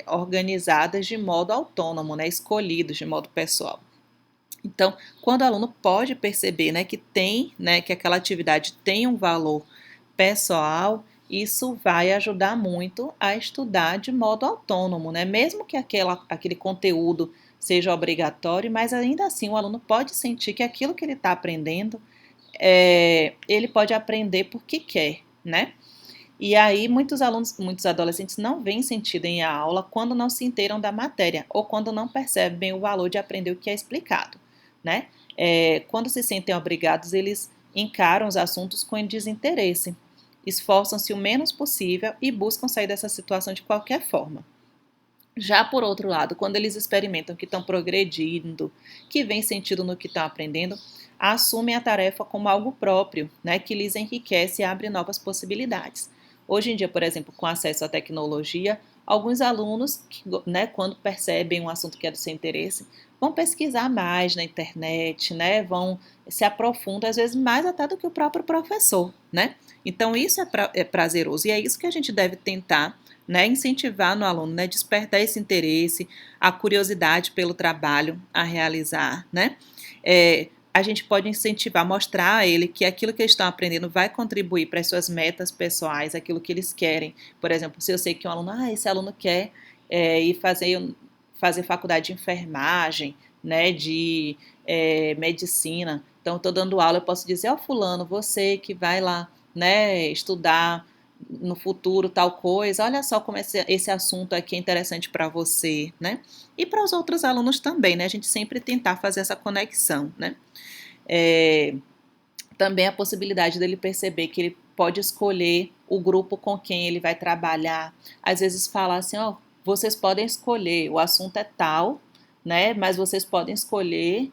organizadas de modo autônomo, né? Escolhidos de modo pessoal. Então, quando o aluno pode perceber, né, que aquela atividade tem um valor pessoal, isso vai ajudar muito a estudar de modo autônomo, né? Mesmo que aquele conteúdo seja obrigatório, mas ainda assim o aluno pode sentir que aquilo que ele está aprendendo, ele pode aprender porque quer, né? E aí muitos adolescentes não veem sentido em a aula quando não se inteiram da matéria ou quando não percebem o valor de aprender o que é explicado, né? Quando se sentem obrigados, eles encaram os assuntos com desinteresse, esforçam-se o menos possível e buscam sair dessa situação de qualquer forma. Já por outro lado, quando eles experimentam que estão progredindo, que vem sentido no que estão aprendendo, assumem a tarefa como algo próprio, né, que lhes enriquece e abre novas possibilidades. Hoje em dia, por exemplo, com acesso à tecnologia, alguns alunos, né, quando percebem um assunto que é do seu interesse, vão pesquisar mais na internet, né, vão se aprofundar, às vezes mais até do que o próprio professor, né? Então isso é prazeroso e é isso que a gente deve tentar, né, incentivar no aluno, né, despertar esse interesse, a curiosidade pelo trabalho a realizar, né? A gente pode incentivar, mostrar a ele que aquilo que eles estão aprendendo vai contribuir para as suas metas pessoais, aquilo que eles querem. Por exemplo, se eu sei que um aluno, esse aluno quer ir fazer faculdade de enfermagem, né, de medicina, então estou dando aula, eu posso dizer, fulano, você que vai lá, né, estudar no futuro tal coisa, olha só como esse assunto aqui é interessante para você, né? E para os outros alunos também, né? A gente sempre tentar fazer essa conexão, né? Também a possibilidade dele perceber que ele pode escolher o grupo com quem ele vai trabalhar. Às vezes falar assim, vocês podem escolher, o assunto é tal, né? Mas vocês podem escolher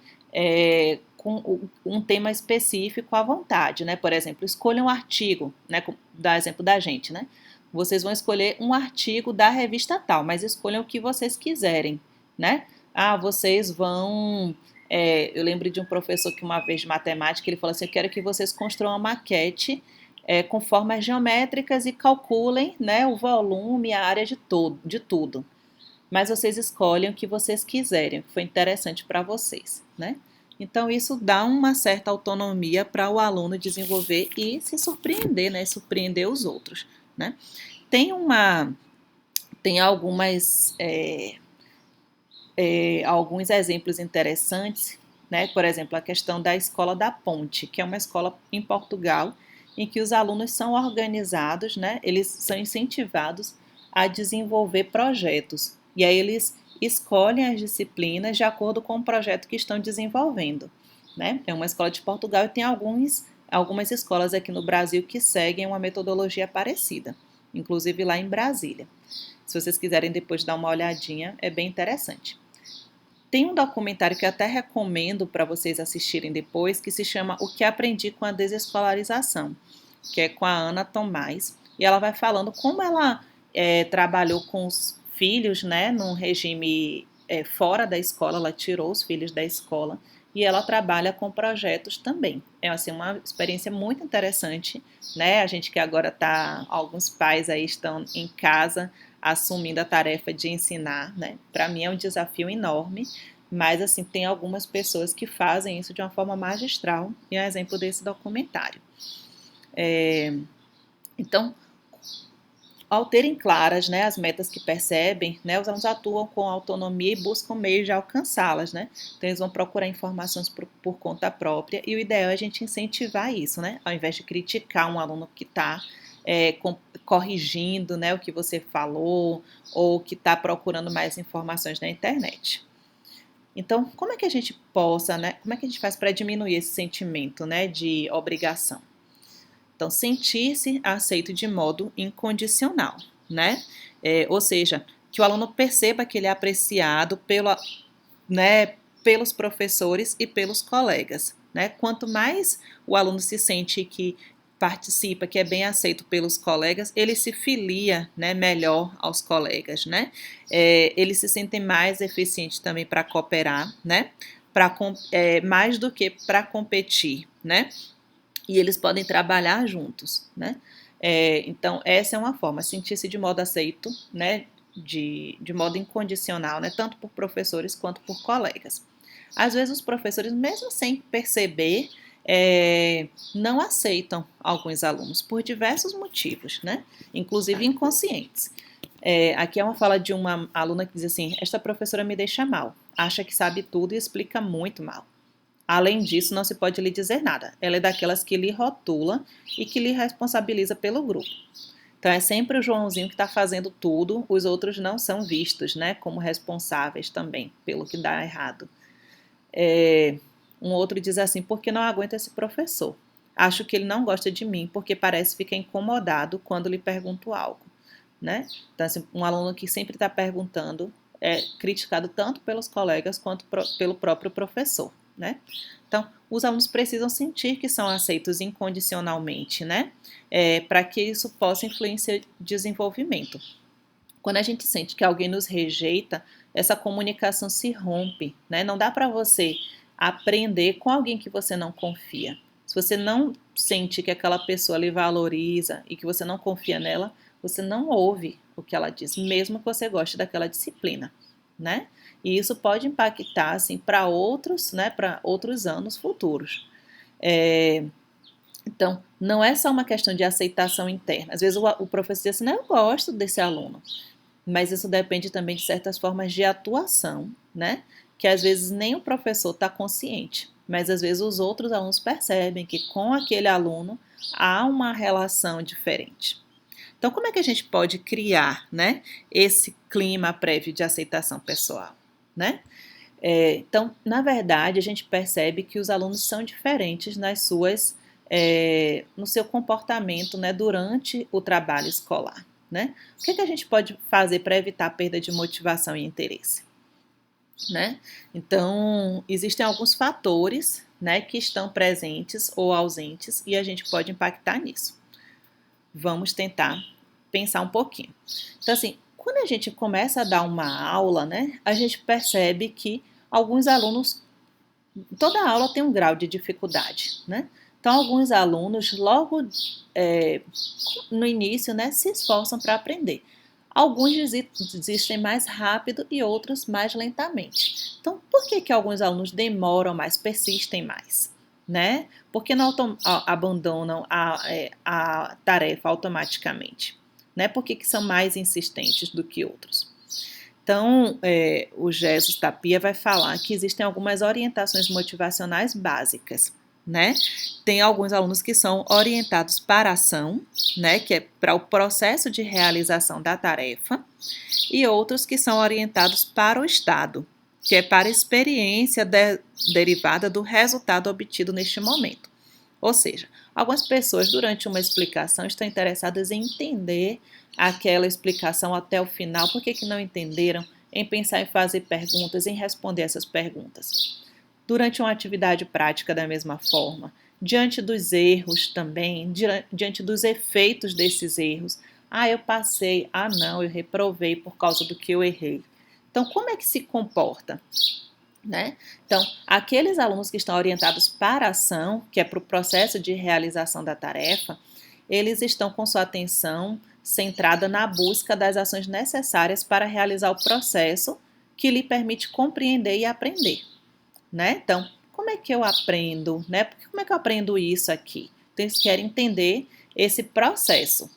com um tema específico à vontade, né? Por exemplo, escolha um artigo, né? Dá exemplo da gente, né? Vocês vão escolher um artigo da revista tal, mas escolham o que vocês quiserem, né? Vocês vão... eu lembro de um professor que uma vez de matemática, ele falou assim, eu quero que vocês construam uma maquete com formas geométricas e calculem, né, o volume, a área de tudo. Mas vocês escolhem o que vocês quiserem, o que foi interessante para vocês, né? Então, isso dá uma certa autonomia para o aluno desenvolver e se surpreender, né? Surpreender os outros, né? Tem alguns exemplos interessantes, né? Por exemplo, a questão da Escola da Ponte, que é uma escola em Portugal, em que os alunos são organizados, né? Eles são incentivados a desenvolver projetos. E aí eles escolhem as disciplinas de acordo com o projeto que estão desenvolvendo, né? É uma escola de Portugal e tem algumas escolas aqui no Brasil que seguem uma metodologia parecida, inclusive lá em Brasília. Se vocês quiserem depois dar uma olhadinha, é bem interessante. Tem um documentário que eu até recomendo para vocês assistirem depois, que se chama O que Aprendi com a Desescolarização, que é com a Ana Tomás, e ela vai falando como ela trabalhou com os filhos, né, num regime fora da escola, ela tirou os filhos da escola, e ela trabalha com projetos também. É assim, uma experiência muito interessante, né? A gente que agora alguns pais aí estão em casa assumindo a tarefa de ensinar, né? Para mim é um desafio enorme, Mas, assim, tem algumas pessoas que fazem isso de uma forma magistral, e é um exemplo desse documentário. Então, ao terem claras, né, as metas que percebem, né, os alunos atuam com autonomia e buscam meios de alcançá-las, né? Então, eles vão procurar informações por conta própria, e o ideal é a gente incentivar isso, né? Ao invés de criticar um aluno que está corrigindo, né, o que você falou, ou que está procurando mais informações na internet. Então, como é que a gente como é que a gente faz para diminuir esse sentimento, né, de obrigação? Então, sentir-se aceito de modo incondicional, né? Ou seja, que o aluno perceba que ele é apreciado pelos professores e pelos colegas, né? Quanto mais o aluno se sente que participa, que é bem aceito pelos colegas, ele se filia, né, melhor aos colegas, né? Eles se sentem mais eficientes também para cooperar, né? Mais do que para competir, né? E eles podem trabalhar juntos, né? Então, essa é uma forma, sentir-se de modo aceito, né? De modo incondicional, né? Tanto por professores quanto por colegas. Às vezes, os professores, mesmo sem perceber, não aceitam alguns alunos por diversos motivos, né? Inclusive inconscientes. Aqui é uma fala de uma aluna que diz assim: esta professora me deixa mal, acha que sabe tudo e explica muito mal. Além disso, não se pode lhe dizer nada. Ela é daquelas que lhe rotula e que lhe responsabiliza pelo grupo. Então, é sempre o Joãozinho que está fazendo tudo, os outros não são vistos, né, como responsáveis também pelo que dá errado. Um outro diz assim: porque não aguento esse professor? Acho que ele não gosta de mim, porque parece ficar incomodado quando lhe pergunto algo, né? Então, assim, um aluno que sempre está perguntando é criticado tanto pelos colegas quanto pelo próprio professor, né? Então, os alunos precisam sentir que são aceitos incondicionalmente, né? Para que isso possa influenciar o desenvolvimento. Quando a gente sente que alguém nos rejeita, essa comunicação se rompe, né? Não dá para você aprender com alguém que você não confia. Se você não sente que aquela pessoa lhe valoriza e que você não confia nela, você não ouve o que ela diz, mesmo que você goste daquela disciplina, né? E isso pode impactar, assim, para outros, né, para outros anos futuros. Então, não é só uma questão de aceitação interna. Às vezes o professor diz assim: não, eu gosto desse aluno. Mas isso depende também de certas formas de atuação, né? Que às vezes nem o professor está consciente, mas às vezes os outros alunos percebem que com aquele aluno há uma relação diferente. Então, como é que a gente pode criar, né, esse clima prévio de aceitação pessoal, né? Então, na verdade, a gente percebe que os alunos são diferentes no seu comportamento, né, durante o trabalho escolar, né? O que a gente pode fazer para evitar a perda de motivação e interesse, né? Então, existem alguns fatores, né, que estão presentes ou ausentes e a gente pode impactar nisso. Vamos tentar pensar um pouquinho. Então, assim, quando a gente começa a dar uma aula, né, a gente percebe que alguns alunos, toda aula tem um grau de dificuldade, né? Então, alguns alunos, logo no início, né, se esforçam para aprender. Alguns desistem mais rápido e outros mais lentamente. Então, por que alguns alunos demoram mais, persistem mais, né? Por que não abandonam a tarefa automaticamente? Né? Por que são mais insistentes do que outros? Então, o Jesus Tapia vai falar que existem algumas orientações motivacionais básicas, né? Tem alguns alunos que são orientados para a ação, né? Que é para o processo de realização da tarefa, e outros que são orientados para o estado, que é para a experiência derivada do resultado obtido neste momento. Ou seja, algumas pessoas, durante uma explicação, estão interessadas em entender aquela explicação até o final. Por que não entenderam? Em pensar em fazer perguntas, em responder essas perguntas. Durante uma atividade prática, da mesma forma, diante dos erros também, diante dos efeitos desses erros. Eu passei, não, eu reprovei por causa do que eu errei. Então, como é que se comporta? Né? Então, aqueles alunos que estão orientados para a ação, que é para o processo de realização da tarefa, eles estão com sua atenção centrada na busca das ações necessárias para realizar o processo que lhe permite compreender e aprender, né? Então, como é que eu aprendo, né? Como é que eu aprendo isso aqui? Então, eles querem entender esse processo.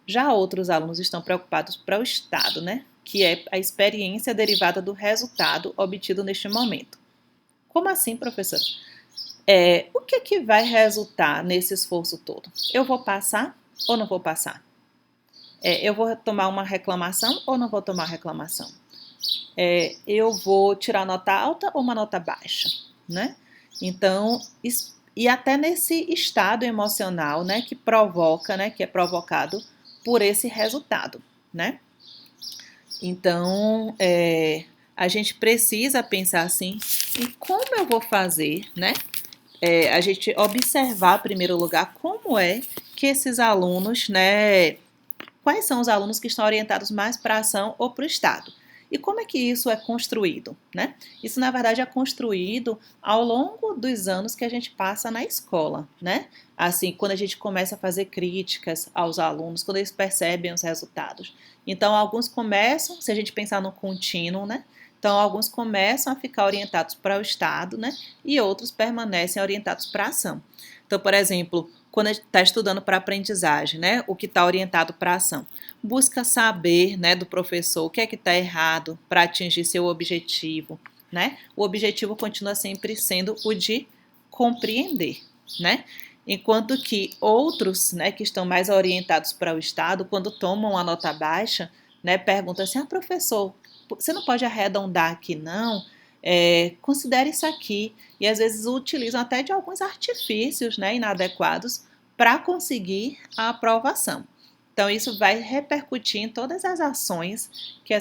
Já outros alunos estão preocupados para o estado, né? Que é a experiência derivada do resultado obtido neste momento. Como assim, professor? O que vai resultar nesse esforço todo? Eu vou passar ou não vou passar? Eu vou tomar uma reclamação ou não vou tomar reclamação? Eu vou tirar nota alta ou uma nota baixa, né? Então, e até nesse estado emocional, né, que provoca, né, que é provocado por esse resultado, né? Então, a gente precisa pensar assim, em como eu vou fazer, né? A gente observar, em primeiro lugar, como é que esses alunos, né? Quais são os alunos que estão orientados mais para a ação ou para o estado? E como é que isso é construído, né? Isso, na verdade, é construído ao longo dos anos que a gente passa na escola, né? Assim, quando a gente começa a fazer críticas aos alunos, quando eles percebem os resultados. Então, alguns começam, se a gente pensar no contínuo, né? Então, alguns começam a ficar orientados para o estado, né? E outros permanecem orientados para a ação. Então, por exemplo, quando a gente está estudando para aprendizagem, né? O que está orientado para a ação. Busca saber, né, do professor o que é que está errado para atingir seu objetivo, né? O objetivo continua sempre sendo o de compreender, né? Enquanto que outros, né, que estão mais orientados para o estado, quando tomam a nota baixa, né, perguntam assim, professor, você não pode arredondar aqui não? Considere isso aqui. E às vezes utilizam até de alguns artifícios, né, inadequados para conseguir a aprovação. Então, isso vai repercutir em todas as ações que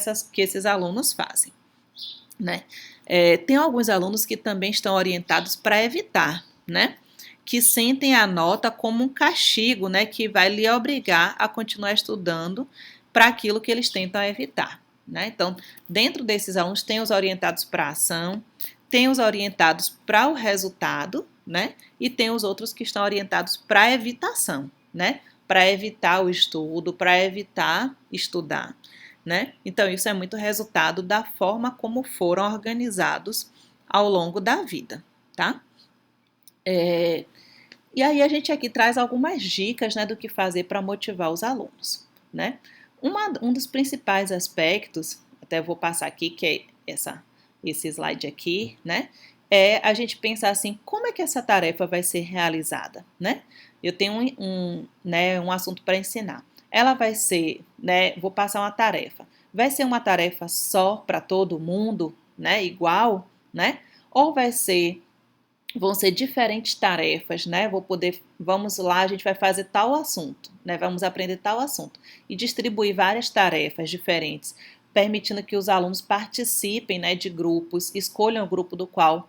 esses alunos fazem, né? Tem alguns alunos que também estão orientados para evitar, né? Que sentem a nota como um castigo, né? Que vai lhe obrigar a continuar estudando para aquilo que eles tentam evitar, né? Então, dentro desses alunos, tem os orientados para a ação, tem os orientados para o resultado, né? E tem os outros que estão orientados para a evitação, né? Para evitar o estudo, para evitar estudar, né? Então, isso é muito resultado da forma como foram organizados ao longo da vida, tá? E aí a gente aqui traz algumas dicas, né, do que fazer para motivar os alunos, né? Um dos principais aspectos, até vou passar aqui, que é esse slide aqui, né? É a gente pensar assim, como é que essa tarefa vai ser realizada, né? Eu tenho um assunto para ensinar. Ela vai ser, né? Vou passar uma tarefa. Vai ser uma tarefa só para todo mundo, né? Igual, né? Ou vão ser diferentes tarefas, né? Vamos lá, a gente vai fazer tal assunto, né? Vamos aprender tal assunto e distribuir várias tarefas diferentes, permitindo que os alunos participem, né, de grupos, escolham o grupo do qual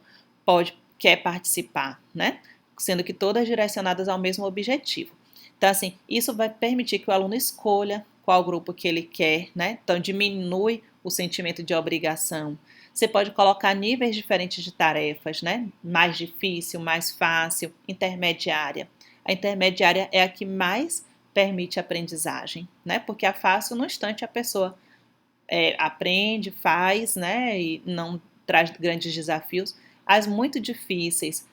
quer participar, né? Sendo que todas direcionadas ao mesmo objetivo. Então, assim, isso vai permitir que o aluno escolha qual grupo que ele quer, né? Então, diminui o sentimento de obrigação. Você pode colocar níveis diferentes de tarefas, né? Mais difícil, mais fácil, intermediária. A intermediária é a que mais permite aprendizagem, né? Porque a fácil, no instante, a pessoa aprende, faz, né? E não traz grandes desafios. As muito difíceis,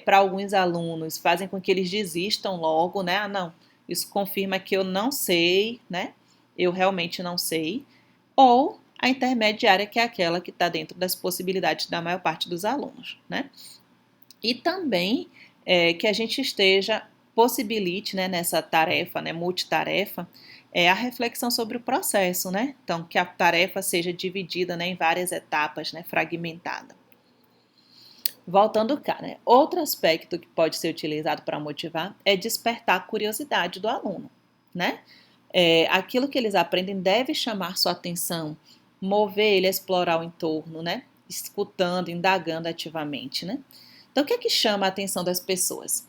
para alguns alunos, fazem com que eles desistam logo, né? Não, isso confirma que eu não sei, né? Eu realmente não sei. Ou a intermediária, que é aquela que está dentro das possibilidades da maior parte dos alunos, né? E também que a gente possibilite, né, nessa tarefa, né, multitarefa, a reflexão sobre o processo, né? Então, que a tarefa seja dividida, né, em várias etapas, né, fragmentada. Voltando cá, né? Outro aspecto que pode ser utilizado para motivar é despertar a curiosidade do aluno, né? Aquilo que eles aprendem deve chamar sua atenção, mover ele a explorar o entorno, né? Escutando, indagando ativamente, né? Então, o que é que chama a atenção das pessoas?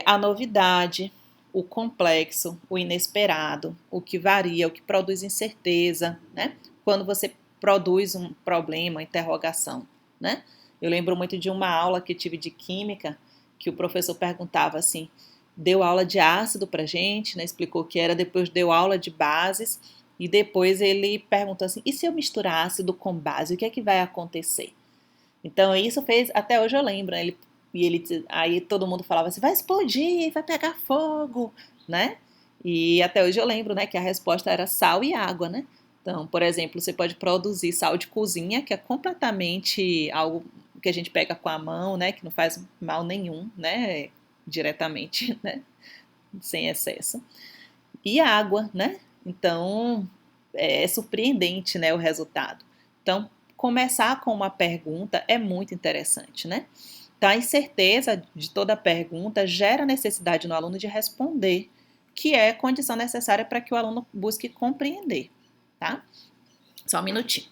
A novidade, o complexo, o inesperado, o que varia, o que produz incerteza, né? Quando você produz um problema, uma interrogação, né? Eu lembro muito de uma aula que tive de química, que o professor perguntava assim, deu aula de ácido pra gente, né? Explicou o que era, depois deu aula de bases, E depois ele perguntou assim, e se eu misturar ácido com base, o que é que vai acontecer? Então isso fez, até hoje eu lembro, né? Aí todo mundo falava assim, vai explodir, vai pegar fogo, né? E até hoje eu lembro, né, que a resposta era sal e água, né? Então, por exemplo, você pode produzir sal de cozinha, que é completamente algo que a gente pega com a mão, né, que não faz mal nenhum, né, diretamente, né, sem excesso. E água, né? Então, é surpreendente, né, o resultado. Então, começar com uma pergunta é muito interessante, né? Então, a incerteza de toda pergunta gera necessidade no aluno de responder, que é condição necessária para que o aluno busque compreender, tá? Só um minutinho.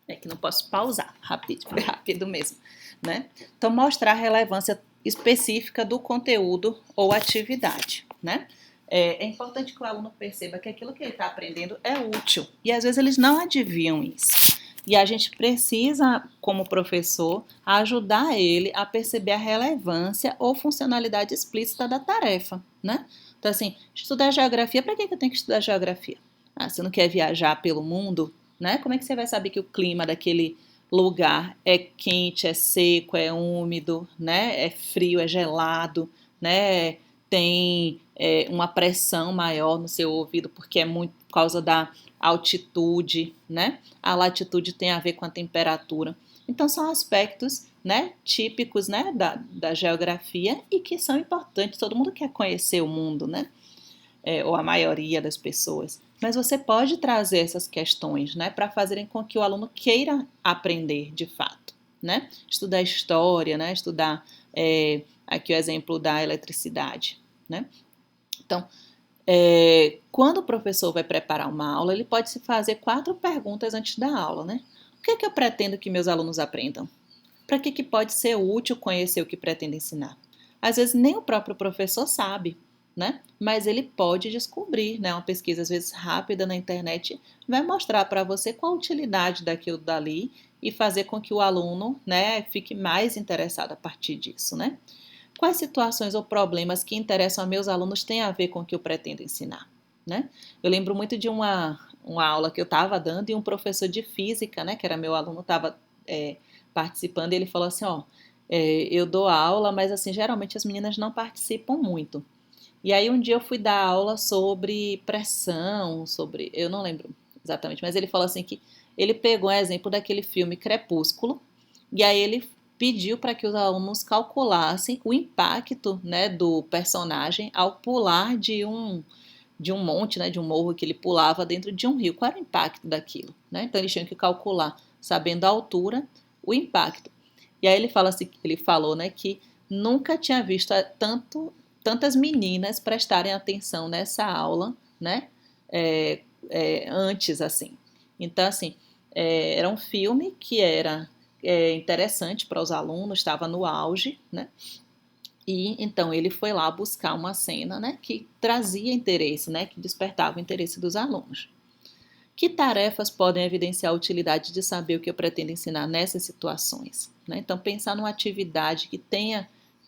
É que não posso pausar, rápido, foi rápido mesmo, né? Então, mostrar a relevância específica do conteúdo ou atividade, né? É importante que o aluno perceba que aquilo que ele está aprendendo é útil e às vezes eles não adivinham isso. E a gente precisa, como professor, ajudar ele a perceber a relevância ou funcionalidade explícita da tarefa, né? Então, assim, estudar geografia, para que eu tenho que estudar geografia? Ah, você não quer viajar pelo mundo, né? Como é que você vai saber que o clima daquele lugar é quente, é seco, é úmido, né? É frio, é gelado, né? Tem uma pressão maior no seu ouvido porque é muito por causa da altitude, né? A latitude tem a ver com a temperatura. Então são aspectos, né, típicos, né, da geografia e que são importantes. Todo mundo quer conhecer o mundo, né? Ou a maioria das pessoas. Mas você pode trazer essas questões, né, para fazerem com que o aluno queira aprender de fato, né? Estudar história, né? Estudar aqui o exemplo da eletricidade, né? Então, quando o professor vai preparar uma aula, ele pode se fazer 4 perguntas antes da aula, né? O que é que eu pretendo que meus alunos aprendam? Para que pode ser útil conhecer o que pretende ensinar? Às vezes nem o próprio professor sabe, né? Mas ele pode descobrir, né? Uma pesquisa às vezes rápida na internet vai mostrar para você qual a utilidade daquilo dali e fazer com que o aluno, né, fique mais interessado a partir disso, né? Quais situações ou problemas que interessam a meus alunos têm a ver com o que eu pretendo ensinar, né? Eu lembro muito de uma aula que eu estava dando e um professor de física, né, que era meu aluno, estava participando e ele falou assim, ó, eu dou aula, mas assim, geralmente as meninas não participam muito. E aí um dia eu fui dar aula sobre pressão, eu não lembro exatamente, mas ele falou assim que ele pegou um exemplo daquele filme Crepúsculo, e aí ele pediu para que os alunos calculassem o impacto, né, do personagem ao pular de um monte, né, de um morro que ele pulava dentro de um rio. Qual era o impacto daquilo, né? Então eles tinham que calcular, sabendo a altura, o impacto. E aí ele falou, né, que nunca tinha visto tantas meninas prestarem atenção nessa aula, né, antes, assim. Então, assim, era um filme que era interessante para os alunos, estava no auge, né, e então ele foi lá buscar uma cena, né, que trazia interesse, né, que despertava o interesse dos alunos. Que tarefas podem evidenciar a utilidade de saber o que eu pretendo ensinar nessas situações, né? Então, pensar numa atividade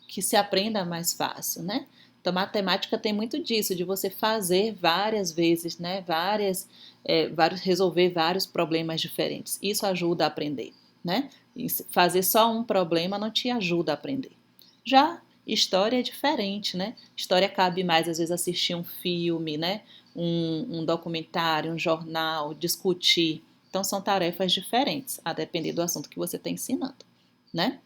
que se aprenda mais fácil, né? Então, matemática tem muito disso, de você fazer várias vezes, né? Resolver vários problemas diferentes. Isso ajuda a aprender, né? E fazer só um problema não te ajuda a aprender. Já história é diferente, né? História cabe mais, às vezes, assistir um filme, né? Um documentário, um jornal, discutir. Então, são tarefas diferentes, a depender do assunto que você está ensinando, né?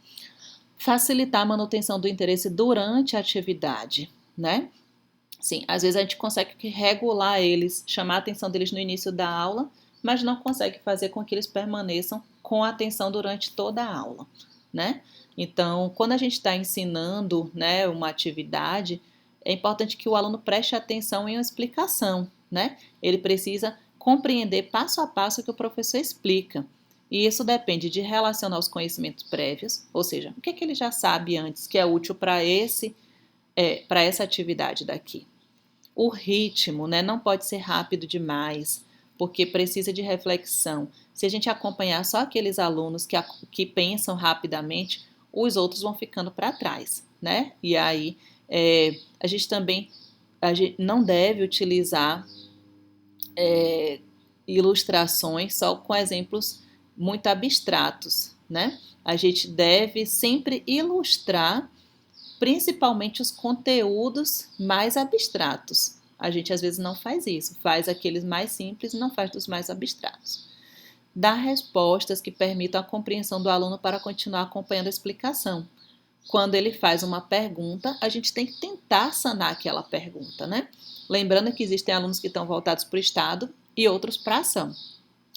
Facilitar a manutenção do interesse durante a atividade, né? Sim, às vezes a gente consegue regular eles, chamar a atenção deles no início da aula, mas não consegue fazer com que eles permaneçam com a atenção durante toda a aula, né? Então, quando a gente está ensinando, né, uma atividade, é importante que o aluno preste atenção em uma explicação, né? Ele precisa compreender passo a passo o que o professor explica. E isso depende de relacionar os conhecimentos prévios, ou seja, o que é que ele já sabe antes que é útil para essa atividade daqui. O ritmo, né, não pode ser rápido demais, porque precisa de reflexão. Se a gente acompanhar só aqueles alunos que pensam rapidamente, os outros vão ficando para trás, né? E aí a gente não deve utilizar ilustrações só com exemplos muito abstratos, né? A gente deve sempre ilustrar principalmente os conteúdos mais abstratos. A gente às vezes não faz isso, faz aqueles mais simples e não faz dos mais abstratos. Dá respostas que permitam a compreensão do aluno para continuar acompanhando a explicação. Quando ele faz uma pergunta, a gente tem que tentar sanar aquela pergunta, né? Lembrando que existem alunos que estão voltados para o estado e outros para a ação.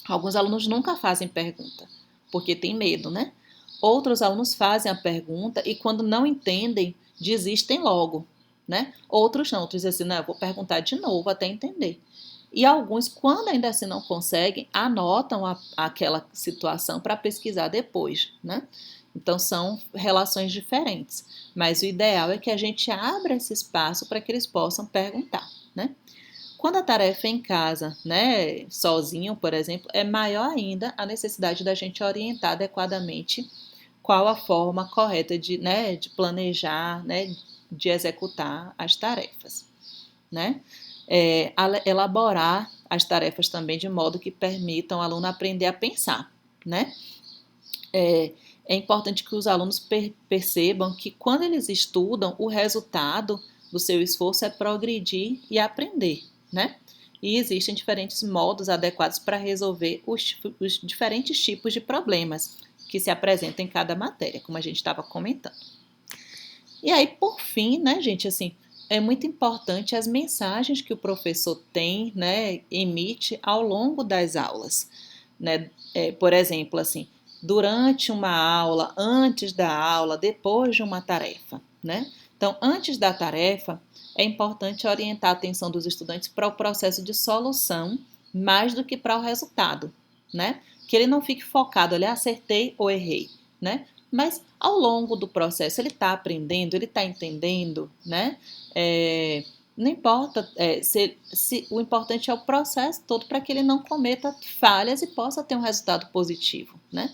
Alguns alunos nunca fazem pergunta, porque tem medo, né? Outros alunos fazem a pergunta e quando não entendem, desistem logo, né? Outros não, outros dizem assim, não, eu vou perguntar de novo até entender. E alguns, quando ainda assim não conseguem, anotam aquela situação para pesquisar depois, né? Então são relações diferentes, mas o ideal é que a gente abra esse espaço para que eles possam perguntar, né? Quando a tarefa é em casa, né, sozinho, por exemplo, é maior ainda a necessidade da gente orientar adequadamente qual a forma correta de planejar, né, de executar as tarefas, né? Elaborar as tarefas também de modo que permitam ao aluno aprender a pensar, né? É importante que os alunos percebam que quando eles estudam, o resultado do seu esforço é progredir e aprender, né? E existem diferentes modos adequados para resolver os diferentes tipos de problemas que se apresentam em cada matéria, como a gente estava comentando. E aí, por fim, né, gente, assim, é muito importante as mensagens que o professor tem, né, emite ao longo das aulas, né? Por exemplo, assim, durante uma aula, antes da aula, depois de uma tarefa, né? Então, antes da tarefa, é importante orientar a atenção dos estudantes para o processo de solução, mais do que para o resultado, né? Que ele não fique focado, olha, acertei ou errei, né? Mas ao longo do processo ele está aprendendo, ele está entendendo, né? Não importa, o importante é o processo todo para que ele não cometa falhas e possa ter um resultado positivo, né?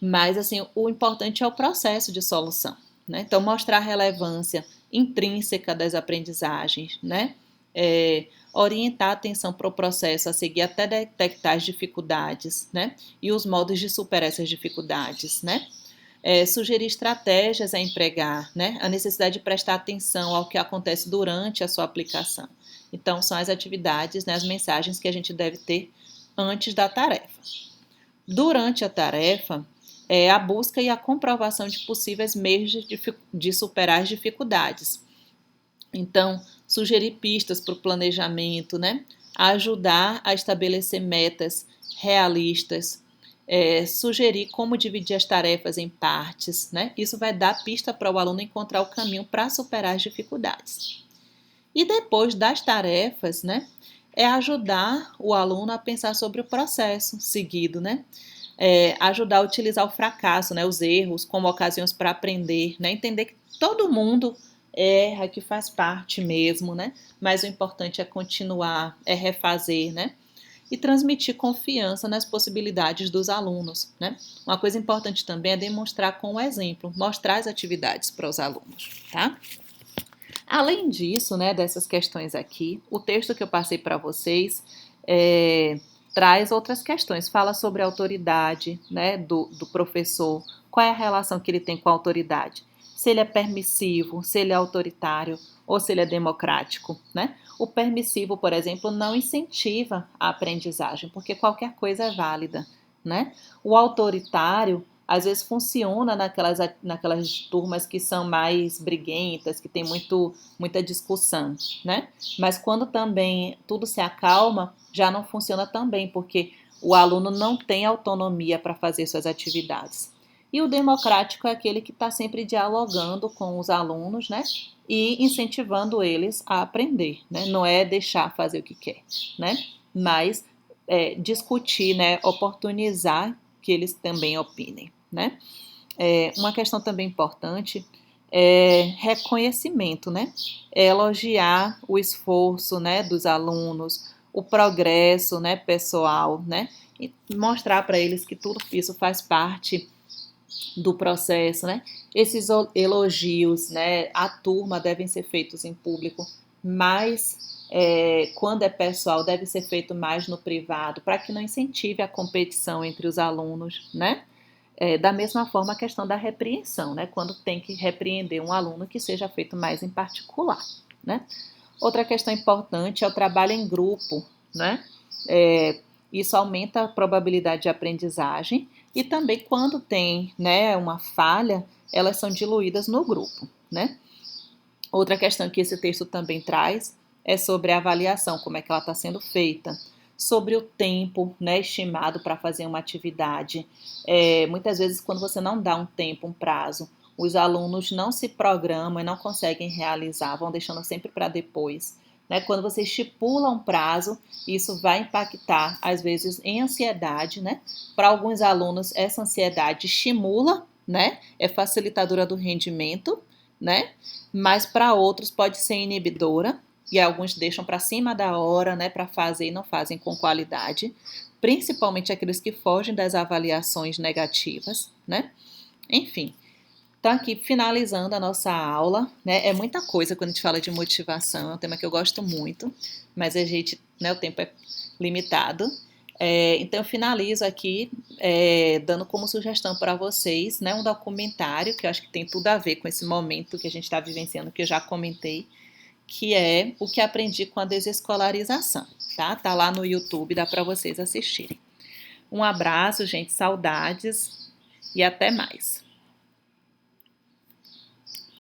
Mas, assim, o importante é o processo de solução, né? Então, mostrar a relevância intrínseca das aprendizagens, né? Orientar a atenção para o processo a seguir até detectar as dificuldades, né? E os modos de superar essas dificuldades, né? Sugerir estratégias a empregar, né? A necessidade de prestar atenção ao que acontece durante a sua aplicação. Então, são as atividades, né, as mensagens que a gente deve ter antes da tarefa. Durante a tarefa, a busca e a comprovação de possíveis meios de superar as dificuldades. Então, sugerir pistas para o planejamento, né? Ajudar a estabelecer metas realistas, sugerir como dividir as tarefas em partes, né? Isso vai dar pista para o aluno encontrar o caminho para superar as dificuldades. E depois das tarefas, né? Ajudar o aluno a pensar sobre o processo seguido, né? Ajudar a utilizar o fracasso, né? Os erros como ocasiões para aprender, né? Entender que todo mundo erra, que faz parte mesmo, né? Mas o importante é continuar, refazer, né? E transmitir confiança nas possibilidades dos alunos, né? Uma coisa importante também é demonstrar com o exemplo, mostrar as atividades para os alunos, tá? Além disso, né, dessas questões aqui, o texto que eu passei para vocês traz outras questões, fala sobre a autoridade, né, do professor, qual é a relação que ele tem com a autoridade, se ele é permissivo, se ele é autoritário ou se ele é democrático, né? O permissivo, por exemplo, não incentiva a aprendizagem, porque qualquer coisa é válida, né? O autoritário, às vezes, funciona naquelas turmas que são mais briguentas, que tem muita discussão, né? Mas quando também tudo se acalma, já não funciona tão bem, porque o aluno não tem autonomia para fazer suas atividades. E o democrático é aquele que está sempre dialogando com os alunos, né? E incentivando eles a aprender, né? Não é deixar fazer o que quer, né? Mas discutir, né? Oportunizar que eles também opinem, né? Uma questão também importante é reconhecimento, né? Elogiar o esforço, né, dos alunos, o progresso, né, pessoal, né, e mostrar para eles que tudo isso faz parte do processo, né, esses elogios, né, à turma devem ser feitos em público, mas quando é pessoal deve ser feito mais no privado, para que não incentive a competição entre os alunos, né, da mesma forma a questão da repreensão, né, quando tem que repreender um aluno que seja feito mais em particular, né. Outra questão importante é o trabalho em grupo, né? Isso aumenta a probabilidade de aprendizagem e também quando tem, né, uma falha, elas são diluídas no grupo, né? Outra questão que esse texto também traz é sobre a avaliação, como é que ela está sendo feita, sobre o tempo, né, estimado para fazer uma atividade. Muitas vezes, quando você não dá um tempo, um prazo, os alunos não se programam e não conseguem realizar, vão deixando sempre para depois. Né? Quando você estipula um prazo, isso vai impactar, às vezes, em ansiedade. Né? Para alguns alunos, essa ansiedade estimula, né? É facilitadora do rendimento, né? Mas para outros pode ser inibidora, e alguns deixam para cima da hora, né, para fazer e não fazem com qualidade, principalmente aqueles que fogem das avaliações negativas, né? Enfim, então aqui finalizando a nossa aula, né? É muita coisa quando a gente fala de motivação, é um tema que eu gosto muito, mas a gente, né, o tempo é limitado. Então eu finalizo aqui dando como sugestão para vocês, né, um documentário que eu acho que tem tudo a ver com esse momento que a gente está vivenciando, que eu já comentei, que é O que Aprendi com a Desescolarização, tá? Tá lá no YouTube, dá para vocês assistirem. Um abraço, gente, saudades e até mais.